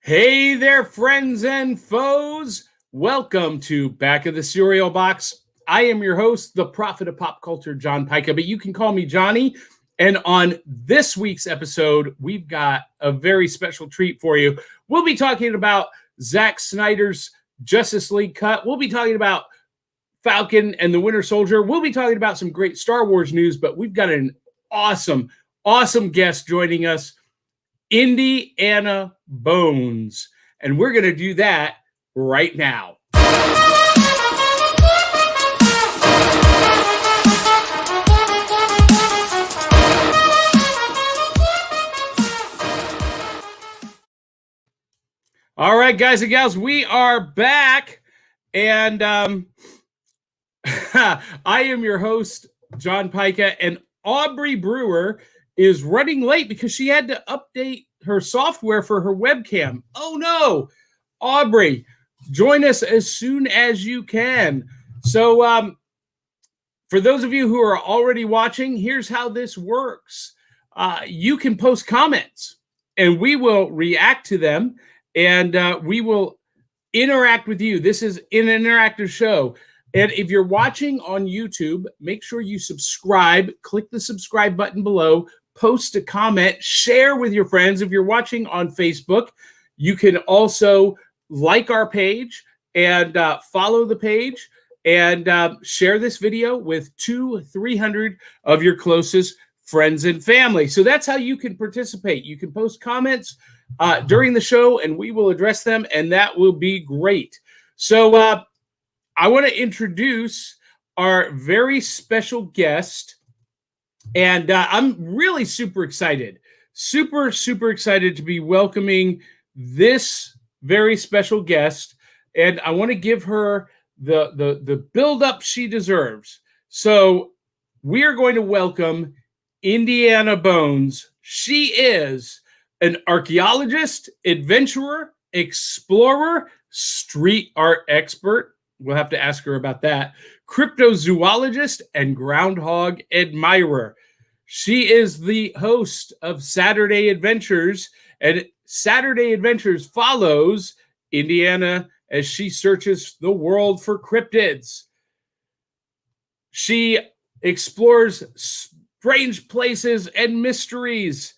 Hey there, friends and foes. Welcome to Back of the Cereal Box. I am your host, the prophet of pop culture, John Pyka, but you can call me Johnny. And on this week's episode, we've got a very special treat for you. We'll be talking about Zack Snyder's Justice League cut. We'll be talking about Falcon and the Winter Soldier. We'll be talking about some great Star Wars news, but we've got an awesome guest joining us, Indy Anna Bones. And we're going to do that right now. All right, guys and gals, we are back. And I am your host, John Pyka, and Aubry Brewer is running late because she had to update her software for her webcam. Oh no, Aubry, join us as soon as you can. So for those of you who are already watching, here's how this works. You can post comments and we will react to them and we will interact with you. This is an interactive show. And if you're watching on YouTube, make sure you subscribe, click the subscribe button below, post a comment, share with your friends. If you're watching on Facebook, you can also like our page and follow the page and share this video with 200-300 of your closest friends and family. So that's how you can participate. You can post comments during the show and we will address them, and that will be great. So I want to introduce our very special guest. And I'm really super excited to be welcoming this very special guest. And I want to give her the build-up she deserves. So we are going to welcome Indy Anna Bones. She is an archaeologist, adventurer, explorer, street art expert. We'll have to ask her about that. Cryptozoologist and groundhog admirer. She is the host of Saturday Adventures, and Saturday Adventures follows Indy Anna as she searches the world for cryptids. She explores strange places and mysteries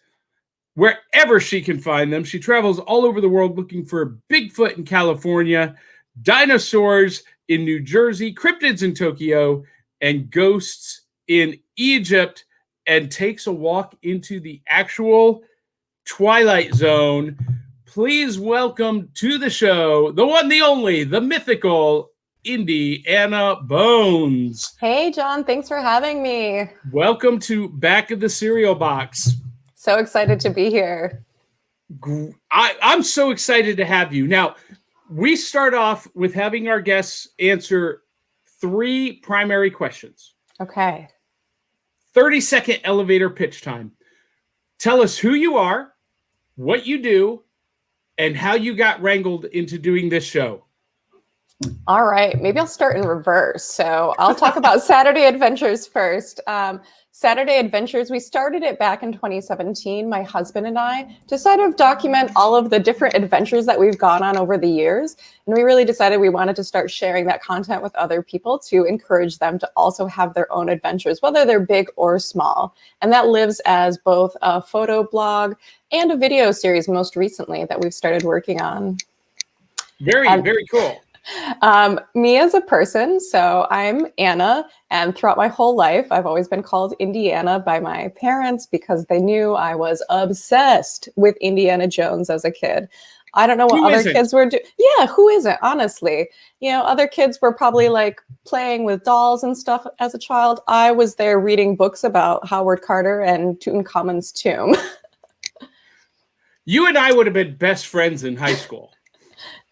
wherever she can find them. She travels all over the world looking for Bigfoot in California, dinosaurs in New Jersey, cryptids in Tokyo, and ghosts in Egypt, and takes a walk into the actual Twilight Zone. Please welcome to the show, the one, the only, the mythical Indy Anna Bones. Hey, John. Thanks for having me. Welcome to Back of the Cereal Box. So excited to be here. I'm so excited to have you. Now, we start off with having our guests answer 3 primary questions. Okay. 30-second elevator pitch time. Tell us who you are, what you do, and how you got wrangled into doing this show. All right. Maybe I'll start in reverse. So I'll talk about Saturday Adventures first. Saturday Adventures, we started it back in 2017. My husband and I decided to document all of the different adventures that we've gone on over the years. And we really decided we wanted to start sharing that content with other people to encourage them to also have their own adventures, whether they're big or small. And that lives as both a photo blog and a video series most recently that we've started working on. Very cool. Me as a person, so I'm Anna, and throughout my whole life, I've always been called Indy Anna by my parents because they knew I was obsessed with Indiana Jones as a kid. I don't know what other kids were doing. Yeah, who isn't, honestly? You know, other kids were probably like playing with dolls and stuff as a child. I was there reading books about Howard Carter and Tutankhamun's tomb. You and I would have been best friends in high school.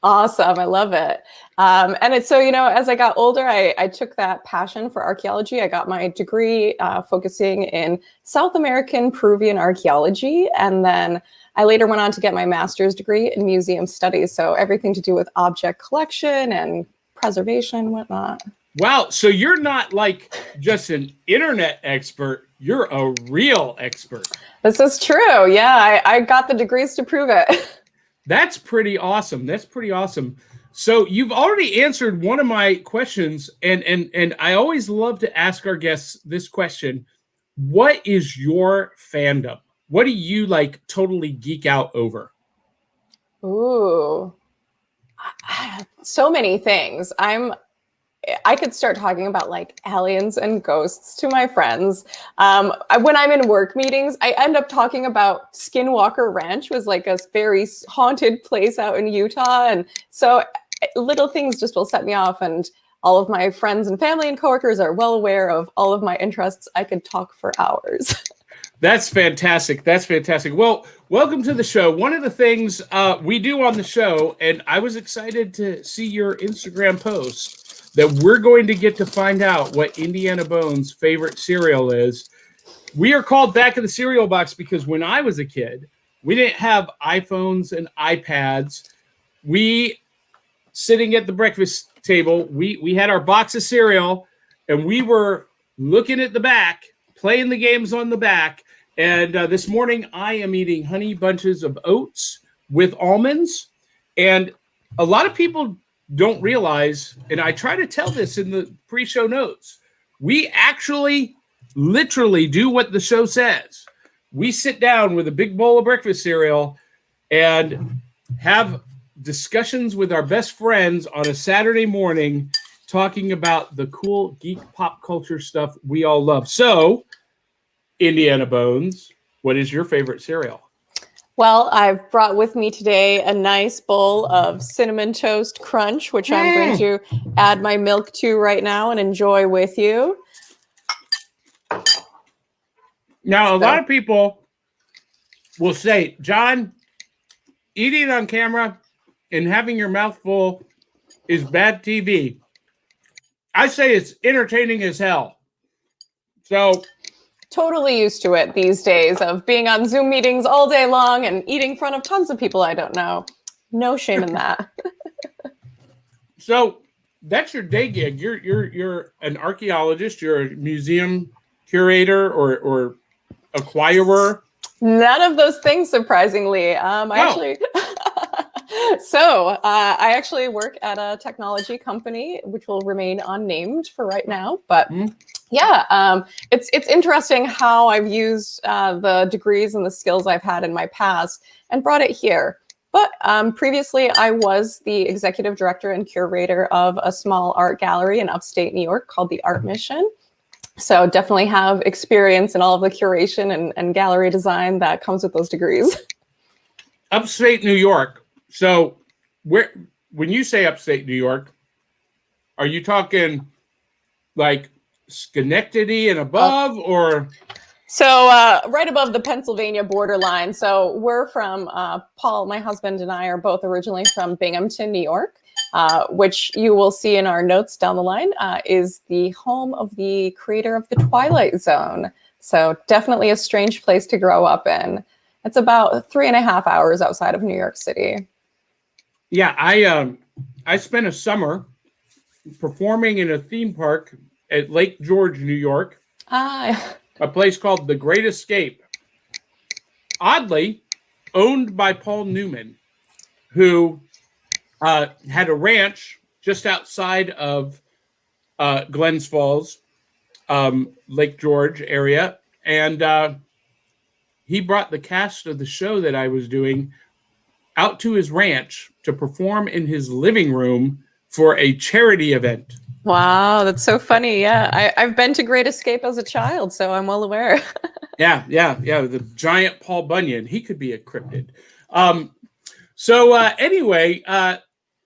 Awesome. I love it. And it's so, you know, as I got older, I took that passion for archaeology. I got my degree focusing in South American Peruvian archaeology. And then I later went on to get my master's degree in museum studies. So everything to do with object collection and preservation and whatnot. Wow. So you're not like just an internet expert. You're a real expert. This is true. Yeah, I got the degrees to prove it. That's pretty awesome. That's pretty awesome. So you've already answered one of my questions, and I always love to ask our guests this question. What is your fandom? What do you like totally geek out over? Ooh, so many things. I could start talking about like aliens and ghosts to my friends. When I'm in work meetings, I end up talking about Skinwalker Ranch, was like a very haunted place out in Utah. And so little things just will set me off. And all of my friends and family and coworkers are well aware of all of my interests. I could talk for hours. That's fantastic. That's fantastic. Well, welcome to the show. One of the things we do on the show, and I was excited to see your Instagram post, that we're going to get to find out what Indy Anna Bones' favorite cereal is. We are called Back of the Cereal Box because when I was a kid, we didn't have iPhones and iPads. We, sitting at the breakfast table, we had our box of cereal, and we were looking at the back, playing the games on the back. And this morning, I am eating Honey Bunches of Oats with almonds. And a lot of people don't realize, and I try to tell this in the pre-show notes, we actually literally do what the show says. We sit down with a big bowl of breakfast cereal and have discussions with our best friends on a Saturday morning talking about the cool geek pop culture stuff we all love. So, Indy Anna Bones, what is your favorite cereal? Well, I've brought with me today a nice bowl of Cinnamon Toast Crunch, which I'm going to add my milk to right now and enjoy with you. Now, a lot of people will say, John, eating it on camera and having your mouth full is bad TV. I say it's entertaining as hell. So, totally used to it these days of being on Zoom meetings all day long and eating in front of tons of people I don't know. No shame in that. So that's your day gig. You're an archaeologist. You're a museum curator or acquirer. None of those things, surprisingly. I actually work at a technology company, which will remain unnamed for right now. But it's interesting how I've used the degrees and the skills I've had in my past and brought it here. But previously, I was the executive director and curator of a small art gallery in upstate New York called the Art Mission. So definitely have experience in all of the curation and gallery design that comes with those degrees. Upstate New York. So when you say upstate New York, are you talking like Schenectady and above or? So right above the Pennsylvania borderline. So we're from, Paul, my husband and I are both originally from Binghamton, New York, which you will see in our notes down the line, is the home of the creator of the Twilight Zone. So definitely a strange place to grow up in. It's about 3.5 hours outside of New York City. Yeah, I spent a summer performing in a theme park at Lake George, New York. A place called The Great Escape. Oddly, owned by Paul Newman, who had a ranch just outside of Glens Falls, Lake George area. And he brought the cast of the show that I was doing out to his ranch to perform in his living room for a charity event. Wow, that's so funny. Yeah, I've been to Great Escape as a child, so I'm well aware. Yeah. The giant Paul Bunyan. He could be a cryptid. Anyway,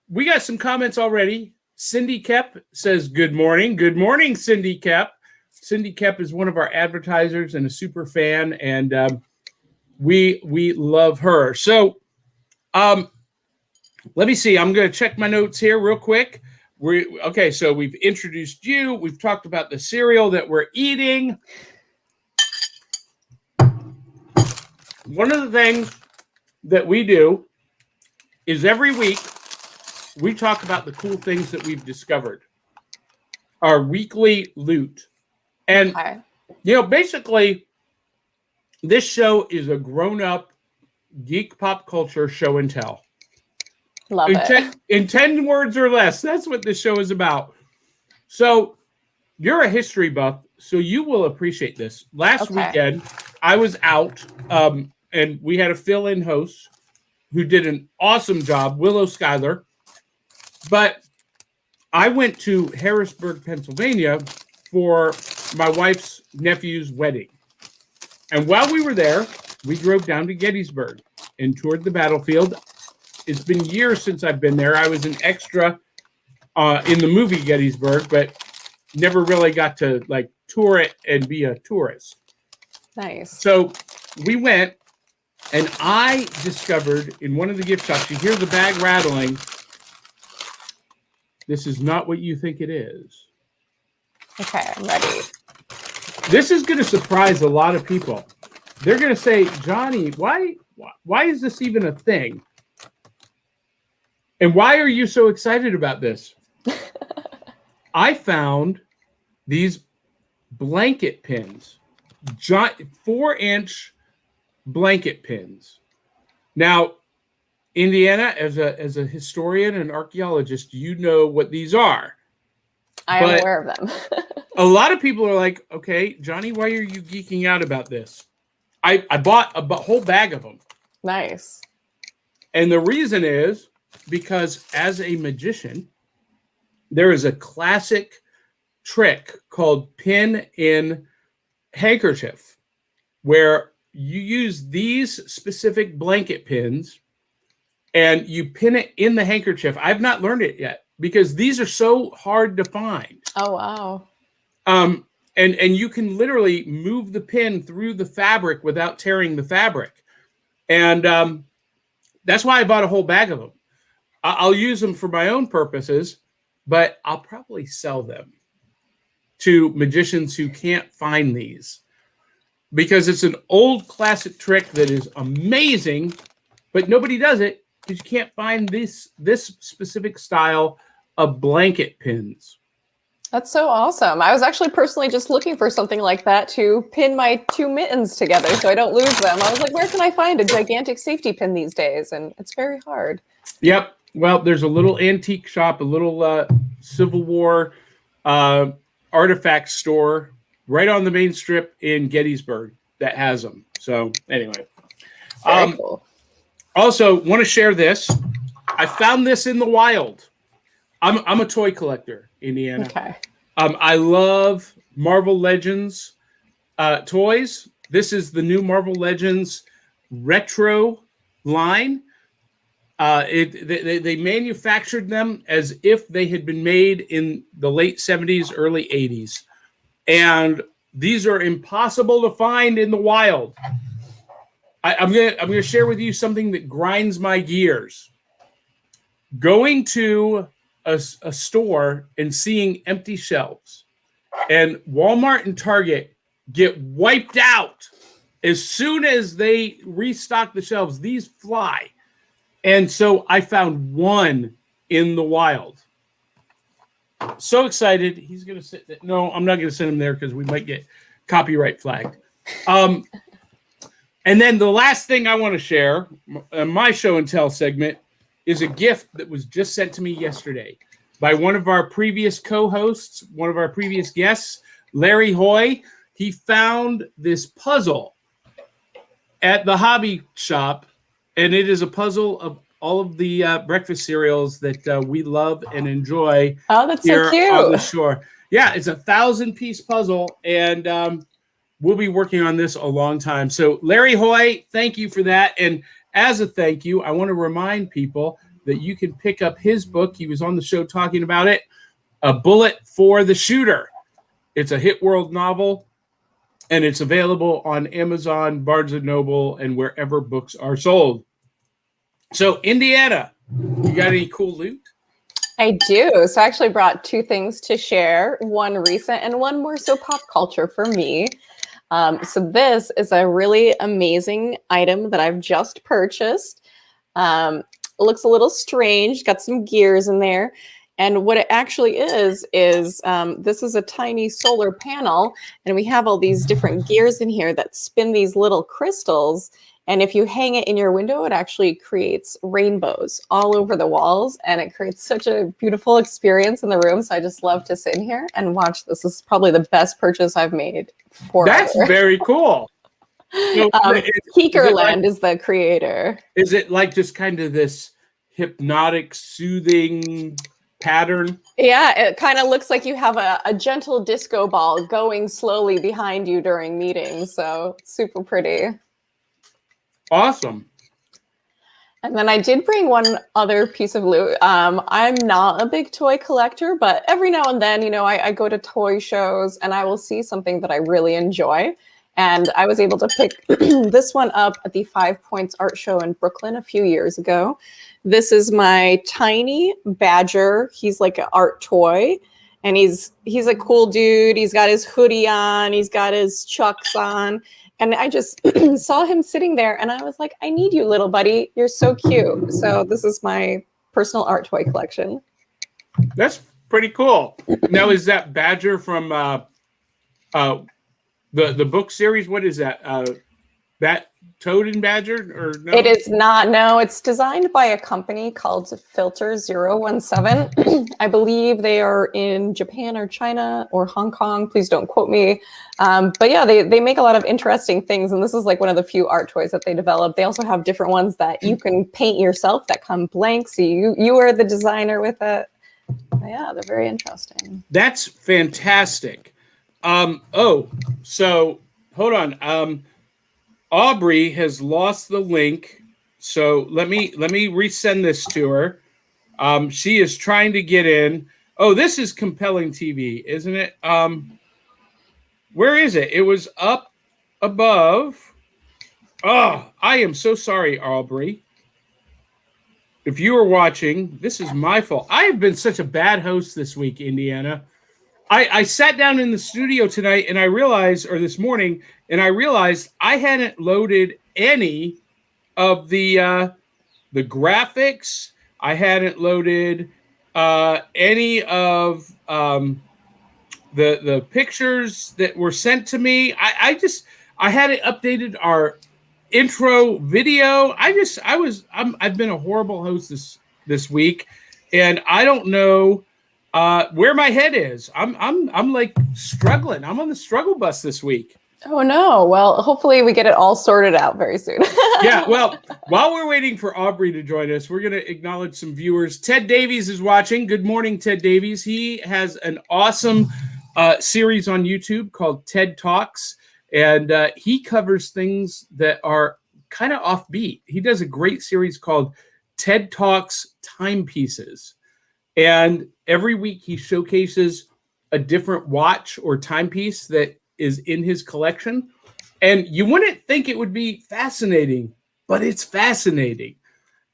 we got some comments already. Cindy Kep says, good morning. Good morning, Cindy Kep. Cindy Kep is one of our advertisers and a super fan, and we love her. So let me see. I'm going to check my notes here real quick. So we've introduced you. We've talked about the cereal that we're eating. One of the things that we do is every week we talk about the cool things that we've discovered. Our weekly loot. And, basically, this show is a grown-up geek pop culture show and tell. Love it. In 10 words or less. That's what this show is about. So you're a history buff, so you will appreciate this. Last weekend, I was out, and we had a fill-in host who did an awesome job, Willow Schuyler. But I went to Harrisburg, Pennsylvania for my wife's nephew's wedding. And while we were there, we drove down to Gettysburg and toured the battlefield. It's been years since I've been there. I was an extra in the movie Gettysburg, but never really got to like tour it and be a tourist. Nice. So we went, and I discovered in one of the gift shops, you hear the bag rattling. This is not what you think it is. Okay, I'm ready. This is going to surprise a lot of people. They're going to say, Johnny, why is this even a thing? And why are you so excited about this? I found these blanket pins, 4-inch blanket pins. Now, Indiana, as a historian and archaeologist, you know what these are. I am aware of them. A lot of people are like, okay, Johnny, why are you geeking out about this? I bought a whole bag of them. Nice. And the reason is because as a magician, there is a classic trick called pin in handkerchief, where you use these specific blanket pins and you pin it in the handkerchief. I've not learned it yet because these are so hard to find. Oh, wow. And you can literally move the pin through the fabric without tearing the fabric. And that's why I bought a whole bag of them. I'll use them for my own purposes, but I'll probably sell them to magicians who can't find these, because it's an old classic trick that is amazing, but nobody does it because you can't find this specific style of blanket pins. That's so awesome. I was actually personally just looking for something like that to pin my 2 mittens together so I don't lose them. I was like, where can I find a gigantic safety pin these days? And it's very hard. Yep. Well, there's a little antique shop, a little Civil War artifact store right on the main strip in Gettysburg that has them. So anyway. Very cool. Also, want to share this. I found this in the wild. I'm a toy collector, Indiana. Okay. I love Marvel Legends toys. This is the new Marvel Legends retro line. They manufactured them as if they had been made in the late 70s, early 80s. And these are impossible to find in the wild. I'm gonna share with you something that grinds my gears. Going to a store and seeing empty shelves, and Walmart and Target get wiped out as soon as they restock the shelves. These fly. And so I found one in the wild. So excited. He's going to sit there. No, I'm not going to send him there because we might get copyright flagged. And then the last thing I want to share, my show and tell segment, is a gift that was just sent to me yesterday by one of our previous co-hosts, one of our previous guests, Larry Hoy. He found this puzzle at the hobby shop, and it is a puzzle of all of the breakfast cereals that we love and enjoy. Oh, that's here so cute. on the shore. Yeah, it's a 1,000-piece puzzle, and we'll be working on this a long time. So, Larry Hoy, thank you for that. And as a thank you, I want to remind people that you can pick up his book. He was on the show talking about it, A Bullet for the Shooter. It's a Hit World novel, and it's available on Amazon, Barnes & Noble, and wherever books are sold. So, Indiana, you got any cool loot? I do. So I actually brought 2 things to share, one recent and one more so pop culture for me. So this is a really amazing item that I've just purchased. It looks a little strange, got some gears in there. And what it actually is this is a tiny solar panel, and we have all these different gears in here that spin these little crystals And if you hang it in your window, it actually creates rainbows all over the walls. And it creates such a beautiful experience in the room. So I just love to sit in here and watch this. This is probably the best purchase I've made forever. That's very cool. So Keekerland is the creator. Is it like just kind of this hypnotic, soothing pattern? Yeah, it kind of looks like you have a gentle disco ball going slowly behind you during meetings. So super pretty. Awesome. And then I did bring one other piece of loot. I'm not a big toy collector, but every now and then, I go to toy shows and I will see something that I really enjoy. And I was able to pick this one up at the 5 Points Art Show in Brooklyn a few years ago. This is my tiny badger. He's like an art toy, and he's a cool dude. He's got his hoodie on. He's got his chucks on. And I just saw him sitting there, and I was like, I need you, little buddy. You're so cute. So this is my personal art toy collection. That's pretty cool. Now, is that badger from the book series? What is that? That Toad and Badger? Or no? It is not. No, it's designed by a company called Filter 017. I believe they are in Japan or China or Hong Kong. Please don't quote me. But yeah, they make a lot of interesting things. And this is like one of the few art toys that they develop. They also have different ones that you can paint yourself that come blank. So you are the designer with it. But yeah, they're very interesting. That's fantastic. So hold on. Aubry has lost the link, so let me resend this to her. She is trying to get in. Oh, this is compelling TV, isn't it? Where is it? It was up above. Oh, I am so sorry, Aubry. If you are watching, this is my fault. I have been such a bad host this week, Indiana. I sat down in the studio tonight and I realized, or this morning, and I realized I hadn't loaded any of the graphics. I hadn't loaded any of the pictures that were sent to me. I hadn't updated our intro video. I've been a horrible host this week, and I don't know where my head is. I'm like struggling. I'm on the struggle bus this week. Oh no. Well, hopefully we get it all sorted out very soon. Yeah. Well, while we're waiting for Aubry to join us, we're going to acknowledge some viewers. Ted Davies is watching. Good morning, Ted Davies. He has an awesome series on YouTube called TED Talks, and he covers things that are kind of offbeat. He does a great series called TED Talks Timepieces. And every week he showcases a different watch or timepiece that is in his collection. And you wouldn't think it would be fascinating, but it's fascinating.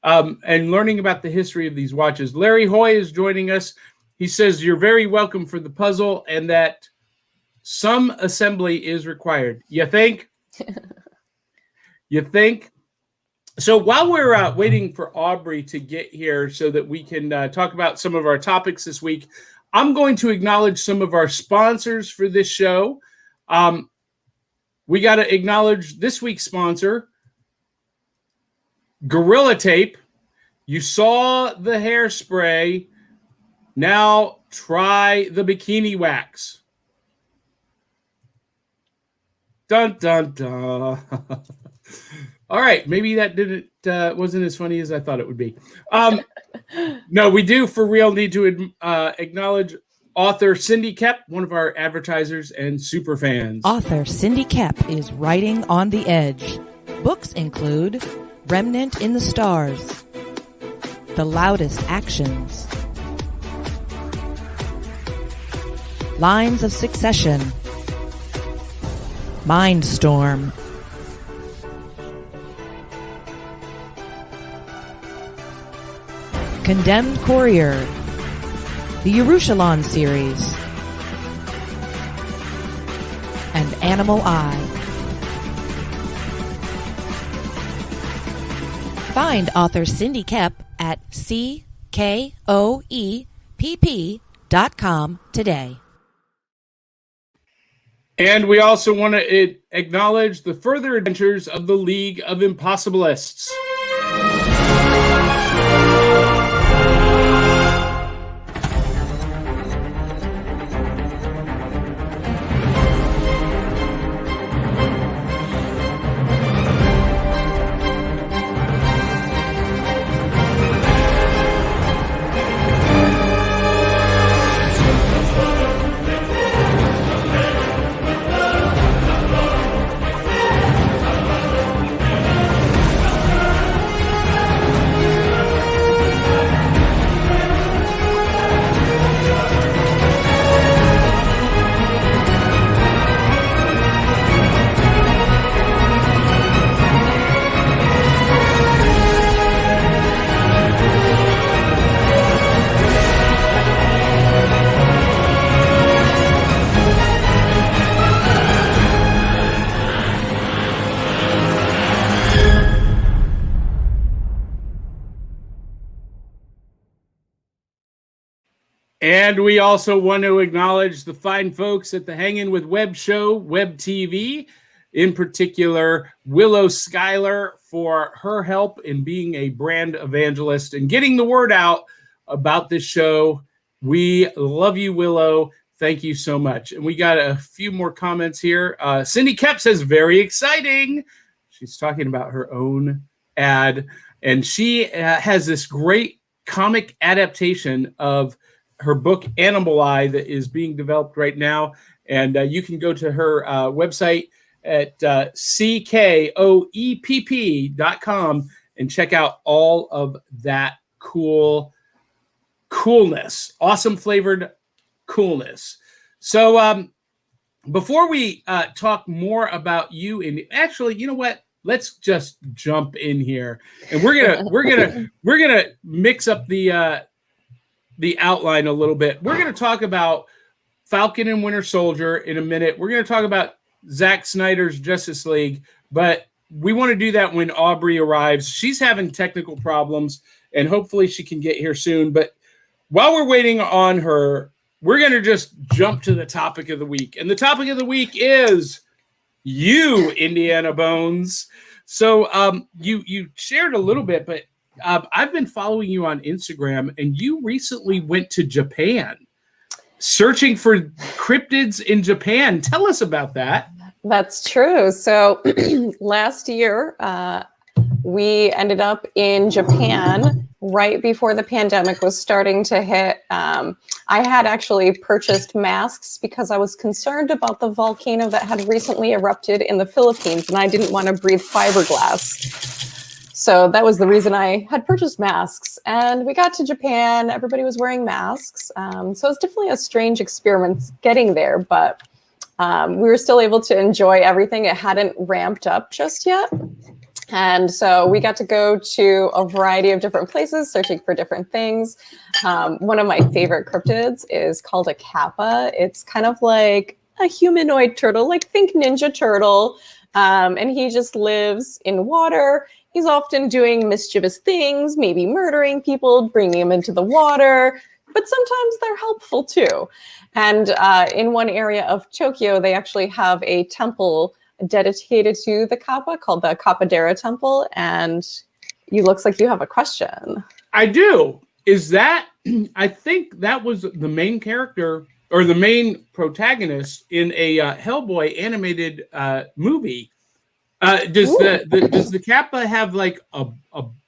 And learning about the history of these watches. Larry Hoy is joining us. He says, you're very welcome for the puzzle and that some assembly is required. You think? You think? So while we're waiting for Aubry to get here so that we can talk about some of our topics this week, I'm going to acknowledge some of our sponsors for this show. We got to acknowledge this week's sponsor, Gorilla Tape. You saw the hairspray. Now try the bikini wax. Dun, dun, dun. All right, maybe that wasn't as funny as I thought it would be. No, we do for real need to acknowledge author Cindy Kep, one of our advertisers and super fans. Author Cindy Kep is writing on the edge. Books include Remnant in the Stars, The Loudest Actions, Lines of Succession, Mindstorm, Condemned Courier, the Yerushalayim series, and Animal Eye. Find author Cindy Kep at ckoepp.com today. And we also want to acknowledge the further adventures of the League of Impossibilists. And we also want to acknowledge the fine folks at the Hangin' with Web show, Web TV, in particular, Willow Schuyler, for her help in being a brand evangelist and getting the word out about this show. We love you, Willow. Thank you so much. And we got a few more comments here. Cindy Kep says, very exciting. She's talking about her own ad. And she has this great comic adaptation of her book Animal Eye that is being developed right now. And you can go to her website at ckoepp.com and check out all of that coolness, awesome flavored coolness. So before we talk more about you, and actually, you know what? Let's just jump in here, and we're gonna mix up the outline a little bit. We're going to talk about Falcon and Winter Soldier in a minute. We're going to talk about Zack Snyder's Justice League, but we want to do that when Aubry arrives. She's having technical problems, and hopefully she can get here soon. But while we're waiting on her, we're going to just jump to the topic of the week. And the topic of the week is you, Indy Anna Bones. So you shared a little bit, but I've been following you on Instagram, and you recently went to Japan, searching for cryptids in Japan. Tell us about that. That's true. So last year, we ended up in Japan right before the pandemic was starting to hit. I had actually purchased masks because I was concerned about the volcano that had recently erupted in the Philippines, and I didn't want to breathe fiberglass. So that was the reason I had purchased masks. And we got to Japan, everybody was wearing masks. So it was definitely a strange experience getting there, but we were still able to enjoy everything. It hadn't ramped up just yet. And so we got to go to a variety of different places, searching for different things. One of my favorite cryptids is called a kappa. It's kind of like a humanoid turtle, like think Ninja Turtle. And he just lives in water. He's often doing mischievous things, maybe murdering people, bringing them into the water, but sometimes they're helpful too. And in one area of Tokyo, they actually have a temple dedicated to the kappa called the Kappadera Temple. And you looks like you have a question. I do. Is that, I think that was the main character or the main protagonist in a Hellboy animated movie. Does the kappa have like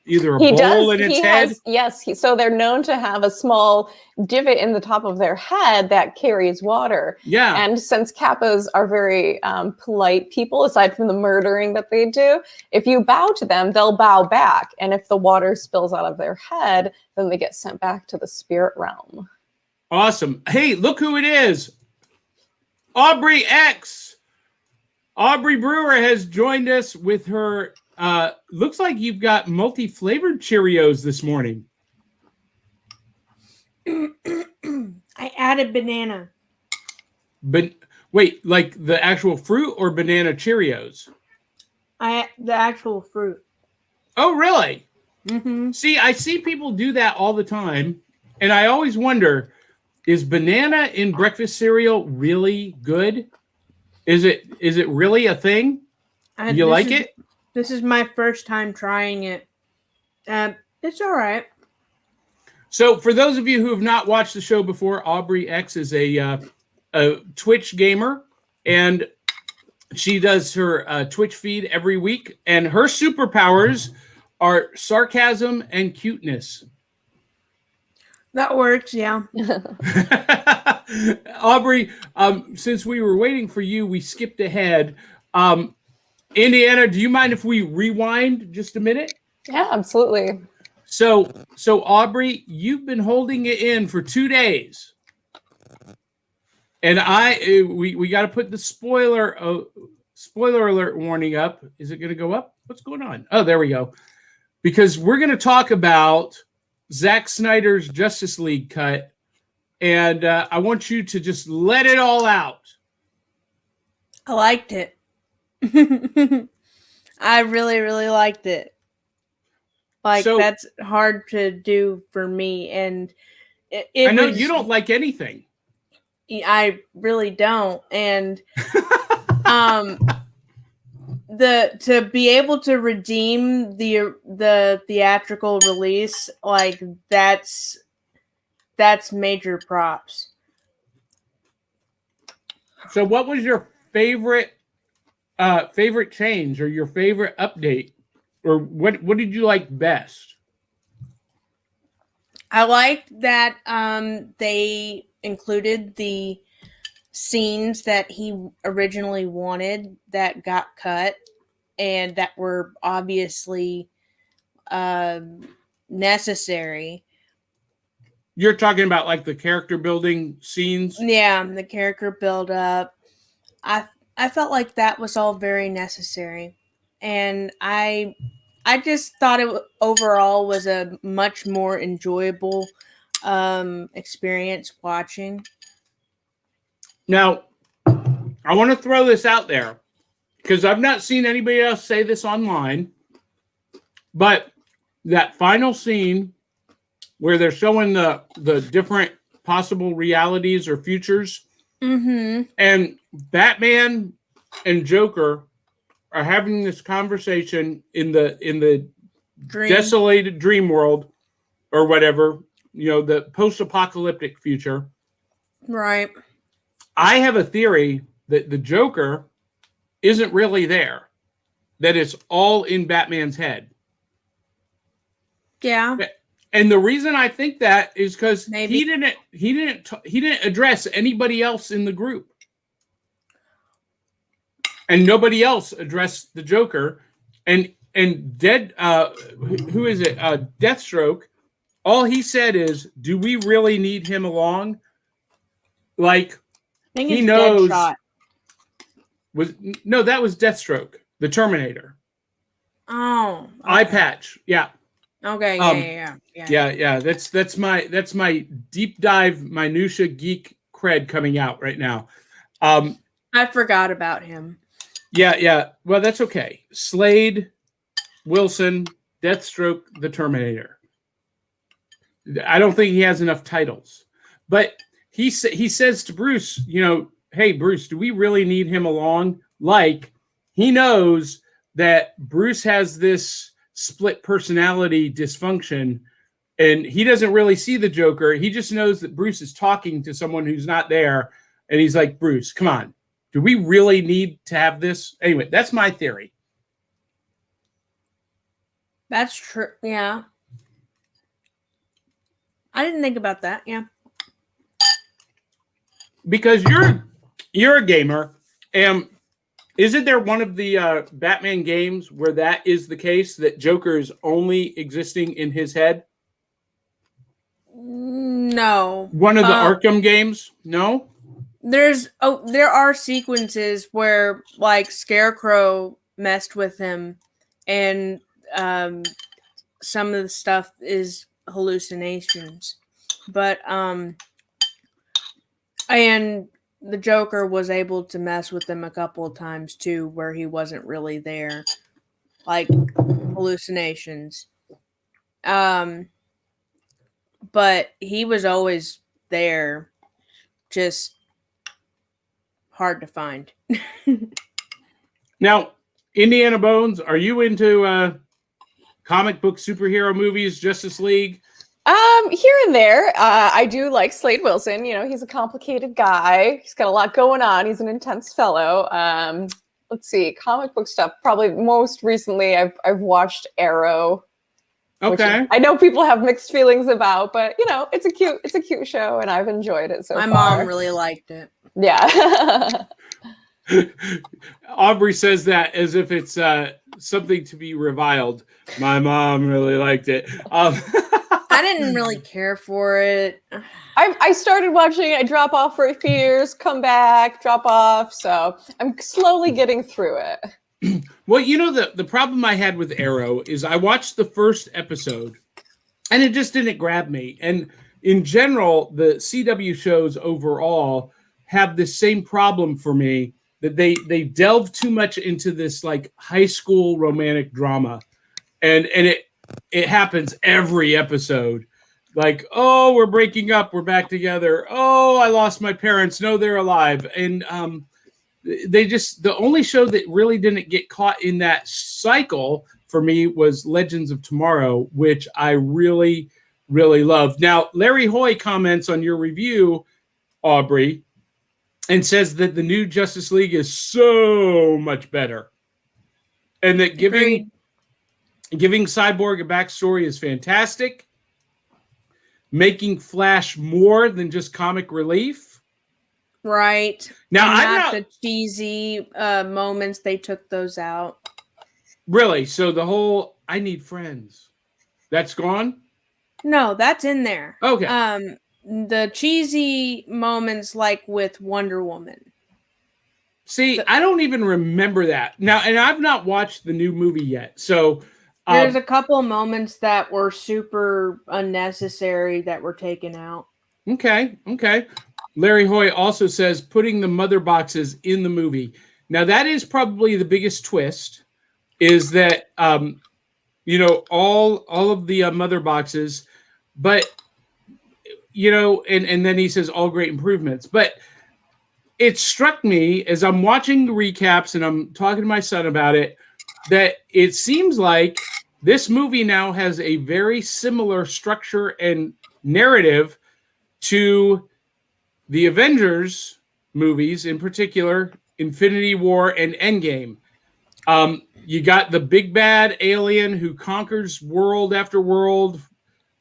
either a bowl in its head? Yes. So they're known to have a small divot in the top of their head that carries water. Yeah. And since kappas are very polite people, aside from the murdering that they do, if you bow to them, they'll bow back. And if the water spills out of their head, then they get sent back to the spirit realm. Awesome. Hey, look who it is. AubryX. Aubry Brewer has joined us with her, looks like you've got multi-flavored Cheerios this morning. I added banana. But wait, like the actual fruit or banana Cheerios? The actual fruit. Oh, really? Mm-hmm. See, I see people do that all the time, and I always wonder, is banana in breakfast cereal really good? Is it really a thing? You like it? This is my first time trying it. It's all right. So for those of you who have not watched the show before, AubryX is a Twitch gamer, and she does her Twitch feed every week, and her superpowers are sarcasm and cuteness. That works, yeah. Aubry, since we were waiting for you, we skipped ahead. Indy Anna, do you mind if we rewind just a minute? Yeah, absolutely. So Aubry, you've been holding it in for 2 days, and we got to put the spoiler alert warning up. Is it going to go up? What's going on? Oh, there we go. Because we're going to talk about Zack Snyder's Justice League cut, and I want you to just let it all out. I liked it. I really, really liked it. That's hard to do for me, and I know you don't like anything. I really don't, and to be able to redeem the theatrical release, that's major props. So, what was your favorite change or your favorite update? Or what did you like best? I liked that they included the scenes that he originally wanted that got cut and that were obviously necessary. You're talking about like the character building scenes? Yeah, the character build up. I felt like that was all very necessary. And I just thought it overall was a much more enjoyable experience watching. Now, I want to throw this out there because I've not seen anybody else say this online, but that final scene where they're showing the different possible realities or futures, and Batman and Joker are having this conversation in the desolated dream world or whatever, the post-apocalyptic future. Right. I have a theory that the Joker isn't really there, that it's all in Batman's head. Yeah. And the reason I think that is because he didn't address anybody else in the group. And nobody else addressed the Joker, and who is it? Deathstroke. All he said is, "Do we really need him along?" Like I think he it's knows. Deadshot. That was Deathstroke, the Terminator. Oh, okay. Eye patch. Yeah. Okay. Yeah. That's my deep dive minutia geek cred coming out right now. I forgot about him. Yeah. Well, that's okay. Slade, Wilson, Deathstroke, the Terminator. I don't think he has enough titles, but he says to Bruce, hey, Bruce, do we really need him along? Like he knows that Bruce has this split personality dysfunction, and he doesn't really see the Joker. He just knows that Bruce is talking to someone who's not there, and he's like, Bruce, come on. Do we really need to have this? Anyway, that's my theory. That's true. Yeah. I didn't think about that. Yeah. Because you're a gamer, and isn't there one of the Batman games where that is the case, that Joker is only existing in his head? No. One of the Arkham games? No? There are sequences where like Scarecrow messed with him, and some of the stuff is hallucinations, but and the Joker was able to mess with him a couple of times too, where he wasn't really there, like hallucinations. But he was always there, just hard to find. Now, Indy Anna Bones, are you into comic book superhero movies, Justice League? Here and there. I do like Slade Wilson. You know, he's a complicated guy. He's got a lot going on. He's an intense fellow. Let's see, comic book stuff. Probably most recently, I've watched Arrow. Okay. I know people have mixed feelings about, but you know, it's a cute show, and I've enjoyed it so far. My mom really liked it. Yeah. Aubry says that as if it's something to be reviled. My mom really liked it. I didn't really care for it. I started watching. I drop off for a few years, come back, drop off. So I'm slowly getting through it. Well, you know, the problem I had with Arrow is I watched the first episode and it just didn't grab me. And in general, the CW shows overall have the same problem for me, that they delve too much into this like high school romantic drama. And it happens every episode. Like, oh, we're breaking up, we're back together. Oh, I lost my parents. No, they're alive. And the only show that really didn't get caught in that cycle for me was Legends of Tomorrow, which I really, really loved. Now, Larry Hoy comments on your review, Aubry, and says that the new Justice League is so much better. And that giving Cyborg a backstory is fantastic. Making Flash more than just comic relief. Right. Now, and I'm not not the cheesy moments. They took those out. really. So the whole "I need friends" that's gone. No, that's in there. Okay. The cheesy moments, like with Wonder Woman. See, I don't even remember that now, and I've not watched the new movie yet. So there's a couple moments that were super unnecessary that were taken out. Okay. Larry Hoy also says putting the mother boxes in the movie. Now that is probably the biggest twist, is that all of the mother boxes, but and then he says all great improvements. But it struck me as I'm watching the recaps and I'm talking to my son about it, that it seems like this movie now has a very similar structure and narrative to the Avengers movies, in particular, Infinity War and Endgame. You got the big bad alien who conquers world after world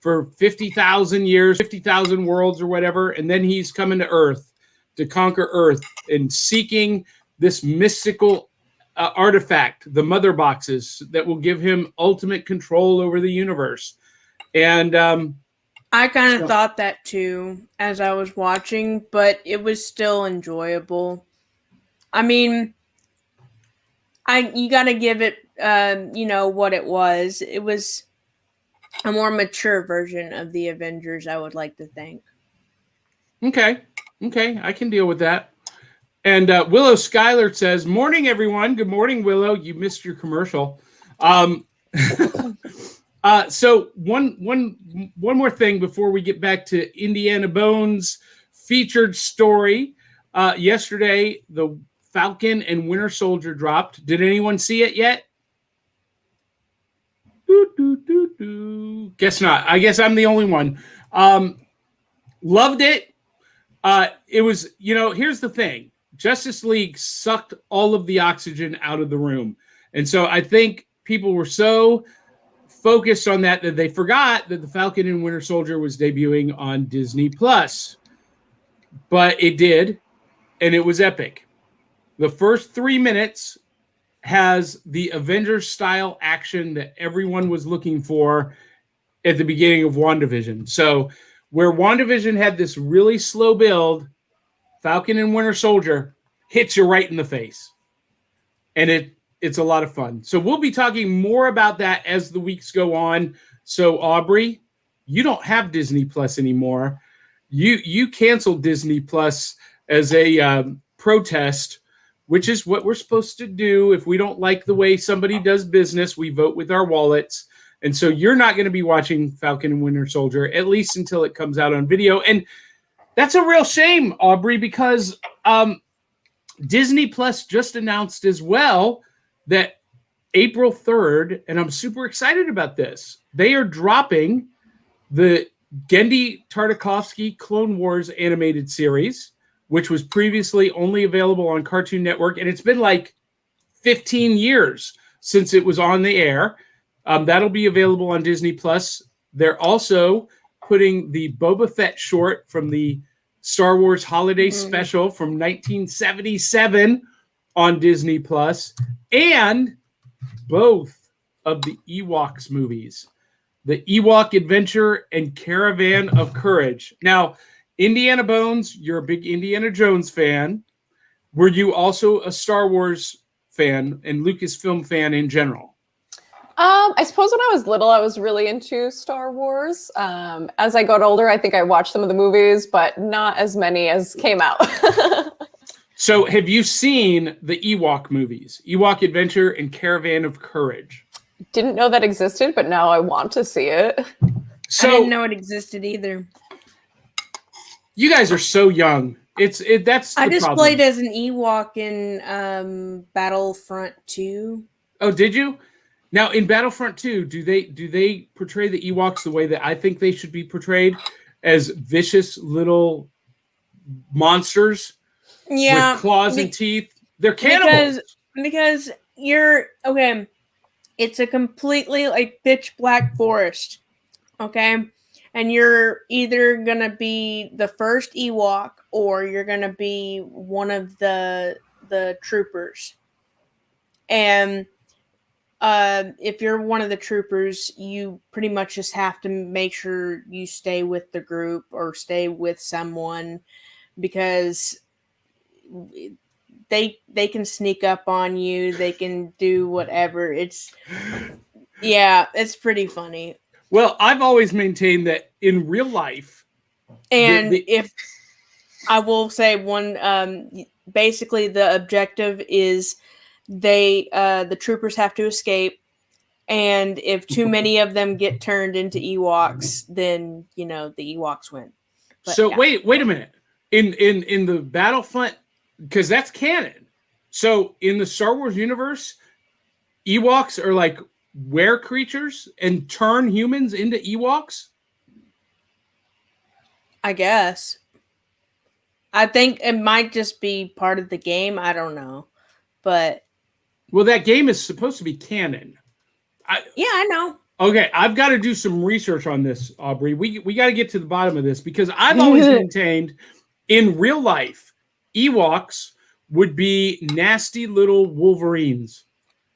for 50,000 years, 50,000 worlds or whatever, and then he's coming to Earth to conquer Earth and seeking this mystical artifact, the mother boxes, that will give him ultimate control over the universe. And I kind of thought that too as I was watching, but it was still enjoyable. I mean, you got to give it, what it was. It was a more mature version of the Avengers, I would like to think. Okay, I can deal with that. And Willow Schuyler says, "Morning, everyone." Good morning, Willow. You missed your commercial. So one more thing before we get back to Indy Anna Bones' featured story. Yesterday, the Falcon and Winter Soldier dropped. Did anyone see it yet? Guess not. I guess I'm the only one. Loved it. It was, here's the thing. Justice League sucked all of the oxygen out of the room. And so I think people were so focused on that they forgot that the Falcon and Winter Soldier was debuting on Disney Plus. But it did, and it was epic. The first 3 minutes has the Avengers style action that everyone was looking for at the beginning of WandaVision. So where WandaVision had this really slow build, Falcon and Winter Soldier hits you right in the face. And it's a lot of fun. So we'll be talking more about that as the weeks go on. So Aubry, you don't have Disney Plus anymore. You canceled Disney Plus as a protest, which is what we're supposed to do. If we don't like the way somebody does business, we vote with our wallets. And so you're not going to be watching Falcon and Winter Soldier, at least until it comes out on video. And that's a real shame, Aubry, because Disney Plus just announced as well that April 3rd, and I'm super excited about this, they are dropping the Genndy Tartakovsky Clone Wars animated series, which was previously only available on Cartoon Network, and it's been like 15 years since it was on the air. That'll be available on Disney Plus. They're also putting the Boba Fett short from the Star Wars Holiday Special from 1977 on Disney Plus, and both of the Ewoks movies, the Ewok Adventure and Caravan of Courage. Now, Indy Anna Bones, you're a big Indiana Jones fan. Were you also a Star Wars fan and Lucasfilm fan in general? I suppose when I was little, I was really into Star Wars. As I got older, I think I watched some of the movies, but not as many as came out. So have you seen the Ewok movies, Ewok Adventure and Caravan of Courage? Didn't know that existed, but now I want to see it. So I didn't know it existed either. You guys are so young. That's the I just problem. played as an Ewok in Battlefront 2. Oh, did you? Now in Battlefront 2, do they portray the Ewoks the way that I think they should be portrayed, as vicious little monsters with claws and teeth? They're cannibals. Because you're okay. It's a completely like pitch black forest. Okay. And you're either going to be the first Ewok or you're going to be one of the troopers. And if you're one of the troopers, you pretty much just have to make sure you stay with the group or stay with someone, because they can sneak up on you. They can do whatever. It's pretty funny. Well, I've always maintained that in real life, and if I will say one, basically the objective is the troopers have to escape, and if too many of them get turned into Ewoks, then the Ewoks win. But, so wait a minute. In the Battlefront, because that's canon. So in the Star Wars universe, Ewoks are like were creatures and turn humans into Ewoks? I guess. I think it might just be part of the game. I don't know. But well, that game is supposed to be canon. I know. Okay, I've got to do some research on this, Aubry. We got to get to the bottom of this, because I've always maintained in real life, Ewoks would be nasty little Wolverines.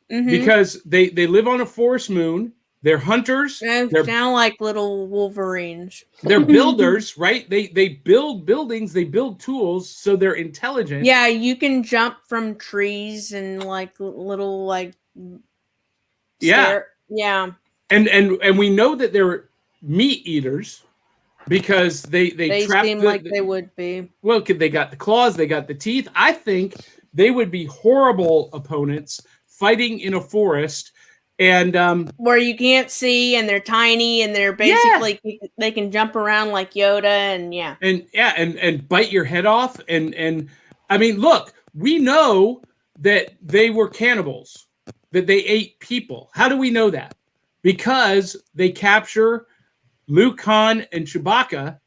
Because they live on a forest moon. They're hunters. They sound like little Wolverines. They're builders, right? They build buildings. They build tools, so they're intelligent. Yeah, you can jump from trees and like little like. Yeah. And we know that they're meat eaters, because they trap seem like they would be. Well, they got the claws. They got the teeth. I think they would be horrible opponents fighting in a forest, and where you can't see, and they're tiny, and they're basically they can jump around like Yoda, and bite your head off, and I mean, look, we know that they were cannibals, that they ate people. How do we know that? Because they capture Luke, Han, and Chewbacca,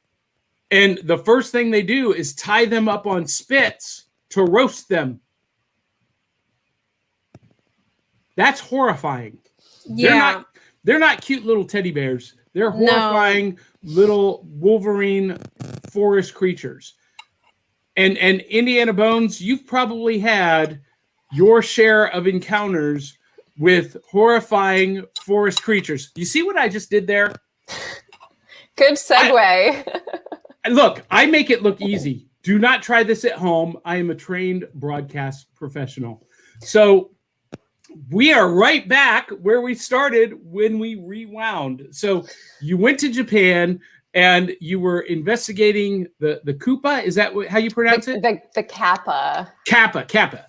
and the first thing they do is tie them up on spits to roast them. That's horrifying. Yeah. They're not cute little teddy bears. They're horrifying little Wolverine forest creatures. And Indy Anna Bones, you've probably had your share of encounters with horrifying forest creatures. You see what I just did there? Good segue. Look, I make it look easy. Do not try this at home. I am a trained broadcast professional. So we are right back where we started when we rewound. So you went to Japan and you were investigating the Koopa. Is that how you pronounce it? The Kappa. Kappa.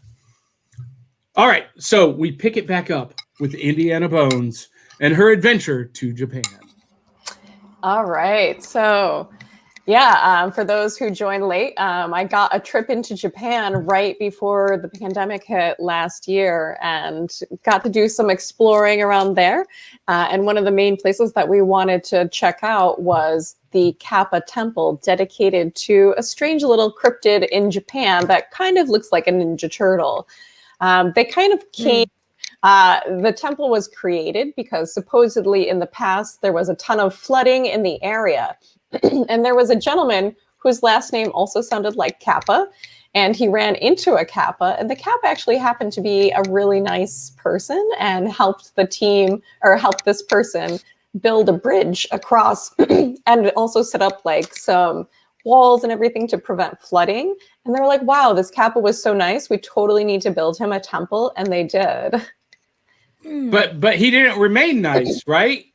All right. So we pick it back up with Indy Anna Bones and her adventure to Japan. All right. So Yeah, for those who joined late, I got a trip into Japan right before the pandemic hit last year and got to do some exploring around there. And one of the main places that we wanted to check out was the Kappa Temple, dedicated to a strange little cryptid in Japan that kind of looks like a Ninja Turtle. They kind of came. The temple was created because supposedly in the past there was a ton of flooding in the area. And there was a gentleman whose last name also sounded like Kappa, and he ran into a Kappa, and the Kappa actually happened to be a really nice person and helped the team, or helped this person build a bridge across and also set up like some walls and everything to prevent flooding. And they were like, wow, this Kappa was so nice. We totally need to build him a temple. And they did. But he didn't remain nice, right?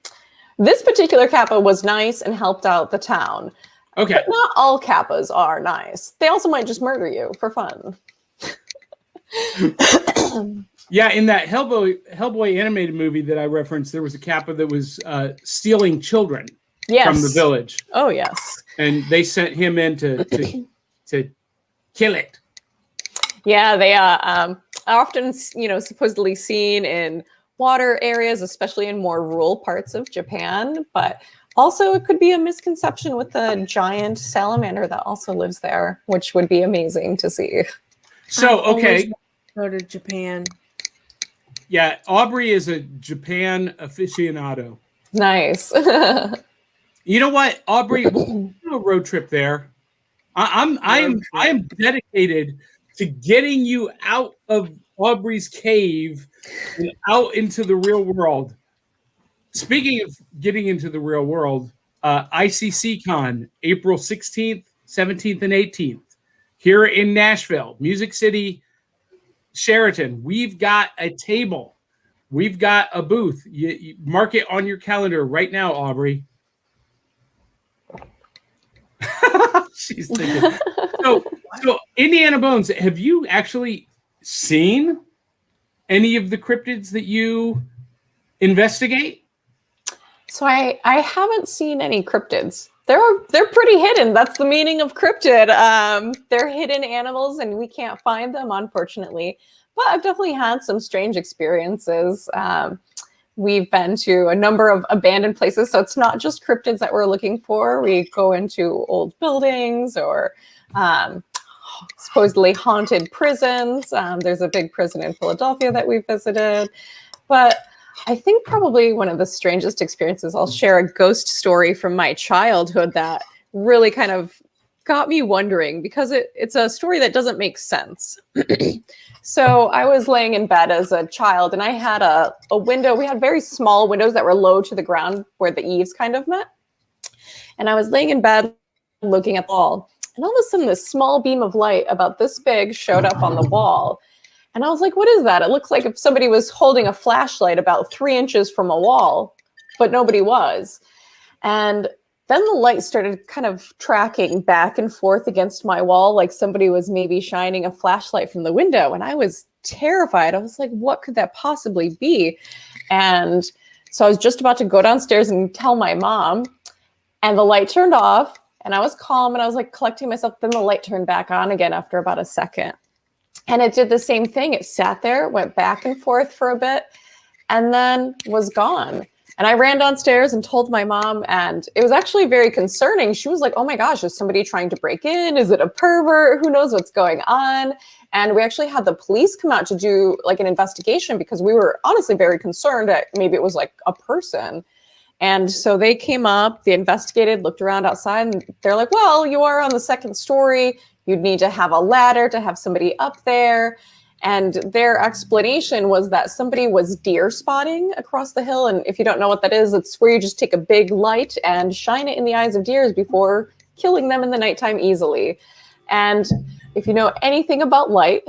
This particular Kappa was nice and helped out the town. Okay. But not all Kappas are nice. They also might just murder you for fun. Yeah, in that Hellboy animated movie that I referenced, there was a Kappa that was stealing children from the village. Oh, yes. And they sent him in to kill it. Yeah, they are often, supposedly seen in water areas, especially in more rural parts of Japan. But also it could be a misconception with the giant salamander that also lives there, which would be amazing to see. So, okay. Go to Japan. Yeah, Aubry is a Japan aficionado. Nice. You know what, Aubry, we'll do a road trip there. I am dedicated to getting you out of Aubry's cave and out into the real world. Speaking of getting into the real world, ICC Con, April 16th, 17th, and 18th, here in Nashville, Music City, Sheraton. We've got a table. We've got a booth. You mark it on your calendar right now, Aubry. She's thinking. So Indy Anna Bones, have you actually seen any of the cryptids that you investigate? So I haven't seen any cryptids. They're pretty hidden. That's the meaning of cryptid. They're hidden animals and we can't find them, unfortunately. But I've definitely had some strange experiences. We've been to a number of abandoned places. So it's not just cryptids that we're looking for. We go into old buildings or supposedly haunted prisons. There's a big prison in Philadelphia that we visited. But I think probably one of the strangest experiences, I'll share a ghost story from my childhood that really kind of got me wondering, because it's a story that doesn't make sense. So I was laying in bed as a child and I had a window. We had very small windows that were low to the ground where the eaves kind of met. And I was laying in bed looking at the wall. And all of a sudden this small beam of light about this big showed up on the wall. And I was like, what is that? It looks like if somebody was holding a flashlight about 3 inches from a wall, but nobody was. And then the light started kind of tracking back and forth against my wall, like somebody was maybe shining a flashlight from the window. And I was terrified. I was like, what could that possibly be? And so I was just about to go downstairs and tell my mom, and the light turned off and I was calm and I was like collecting myself. Then the light turned back on again after about a second. And it did the same thing. It sat there, went back and forth for a bit, and then was gone. And I ran downstairs and told my mom, and it was actually very concerning. She was like, oh my gosh, is somebody trying to break in? Is it a pervert? Who knows what's going on? And we actually had the police come out to do like an investigation because we were honestly very concerned that maybe it was like a person. And so they came up, they investigated, looked around outside, and they're like, well, you are on the second story. You'd need to have a ladder to have somebody up there. And their explanation was that somebody was deer spotting across the hill. And if you don't know what that is, it's where you just take a big light and shine it in the eyes of deers before killing them in the nighttime easily. And if you know anything about light,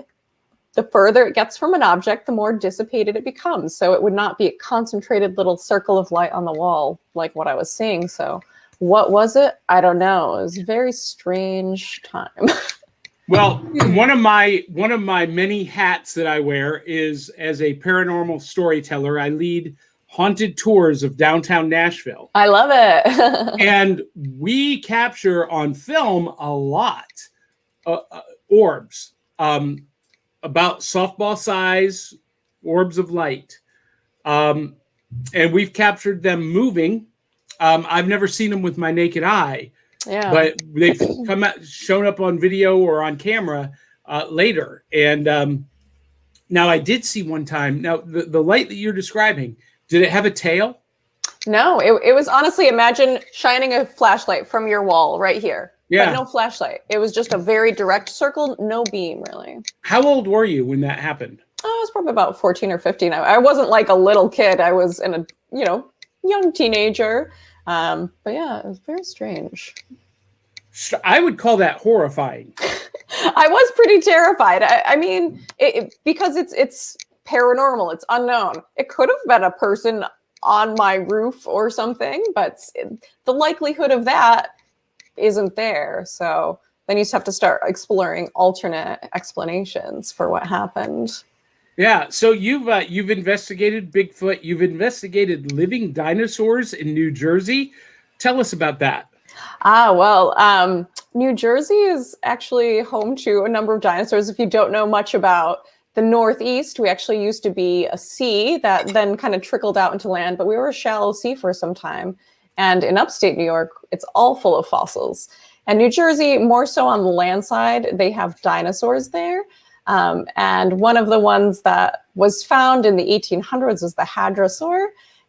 the further it gets from an object, the more dissipated it becomes. So it would not be a concentrated little circle of light on the wall like what I was seeing. So what was it? I don't know. It was a very strange time. Well, one of my many hats that I wear is as a paranormal storyteller. I lead haunted tours of downtown Nashville. I love it. And we capture on film a lot orbs, about softball size orbs of light. And we've captured them moving. I've never seen them with my naked eye, but they've shown up on video or on camera later. And now I did see one time. Now the light that you're describing, did it have a tail? No, it was honestly, imagine shining a flashlight from your wall right here. Yeah. But no flashlight. It was just a very direct circle, no beam really. How old were you when that happened? I was probably about 14 or 15. I wasn't like a little kid. I was in a, young teenager. But yeah, it was very strange. I would call that horrifying. I was pretty terrified. I mean, because it's paranormal, it's unknown. It could have been a person on my roof or something, but the likelihood of that isn't there. So then you just have to start exploring alternate explanations for what happened. Yeah. So you've investigated Bigfoot. You've investigated living dinosaurs in New Jersey. Tell us about that. Well, New Jersey is actually home to a number of dinosaurs. If you don't know much about the Northeast, we actually used to be a sea that then kind of trickled out into land, but we were a shallow sea for some time. And in upstate New York, it's all full of fossils. And New Jersey, more so on the land side, they have dinosaurs there. And one of the ones that was found in the 1800s was the hadrosaur.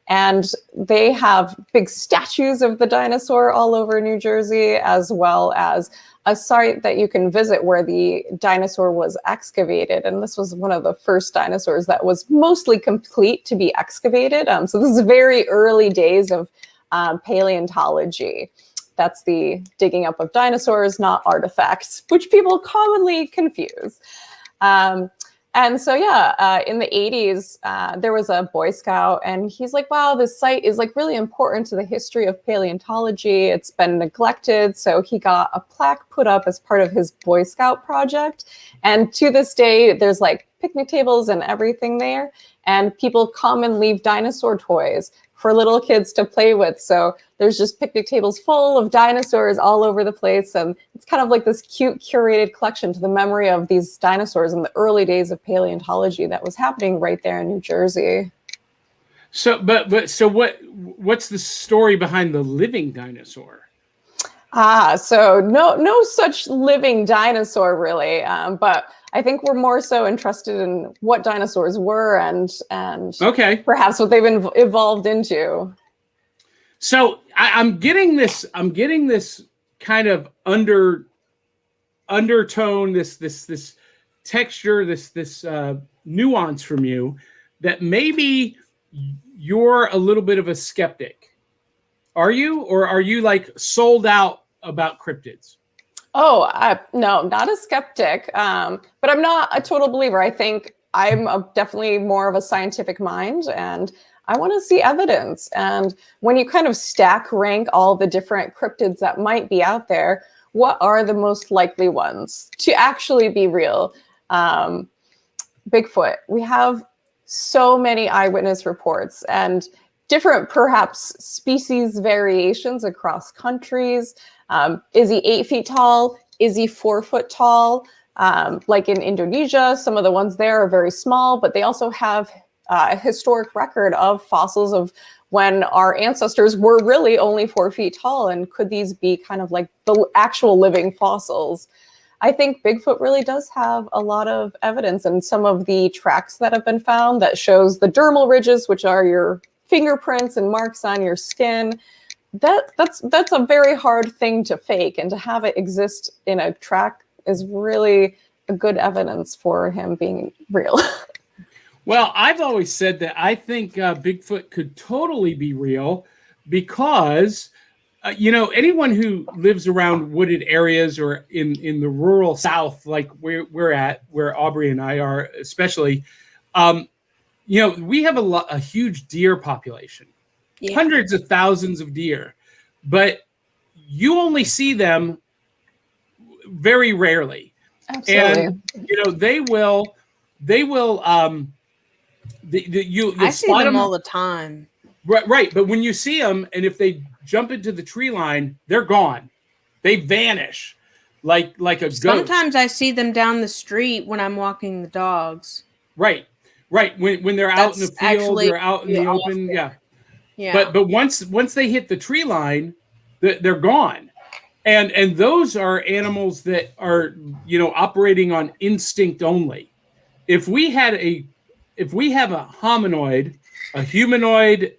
And they have big statues of the dinosaur all over New Jersey, as well as a site that you can visit where the dinosaur was excavated. And this was one of the first dinosaurs that was mostly complete to be excavated. So this is very early days of paleontology. That's the digging up of dinosaurs, not artifacts, which people commonly confuse. And so, in the 80s, there was a Boy Scout, and he's like, wow, this site is like really important to the history of paleontology. It's been neglected. So he got a plaque put up as part of his Boy Scout project. And to this day, there's like picnic tables and everything there. And people come and leave dinosaur toys for little kids to play with. So there's just picnic tables full of dinosaurs all over the place. And it's kind of like this cute curated collection to the memory of these dinosaurs in the early days of paleontology that was happening right there in New Jersey. So, so what's the story behind the living dinosaur? So no such living dinosaur really. But I think we're more so interested in what dinosaurs were and okay, perhaps what they've evolved into. So I'm getting this kind of undertone, this texture, this nuance from you that maybe you're a little bit of a skeptic. Are you, or are you like sold out about cryptids? Oh, no, not a skeptic, but I'm not a total believer. I think I'm definitely more of a scientific mind, and I want to see evidence. And when you kind of stack rank all the different cryptids that might be out there, what are the most likely ones to actually be real? Bigfoot. We have so many eyewitness reports and different, perhaps, species variations across countries. Is he 8 feet tall? Is he 4 foot tall? Like in Indonesia, some of the ones there are very small, but they also have a historic record of fossils of when our ancestors were really only 4 feet tall. And could these be kind of like the actual living fossils? I think Bigfoot really does have a lot of evidence, and some of the tracks that have been found that shows the dermal ridges, which are your fingerprints and marks on your skin. That's a very hard thing to fake, and to have it exist in a track is really a good evidence for him being real. Well, I've always said that I think Bigfoot could totally be real because, anyone who lives around wooded areas or in the rural South, like where Aubry and I are, especially, we have a huge deer population. Yeah. Hundreds of thousands of deer, but you only see them very rarely. Absolutely. And they will I see them all the time. Right. But when you see them, and if they jump into the tree line, they're gone. They vanish like a ghost. Sometimes I see them down the street when I'm walking the dogs. Right. When they're out in the field or out in the open. Yeah. But once they hit the tree line, they're gone. And those are animals that are, operating on instinct only. If we have a hominoid, a humanoid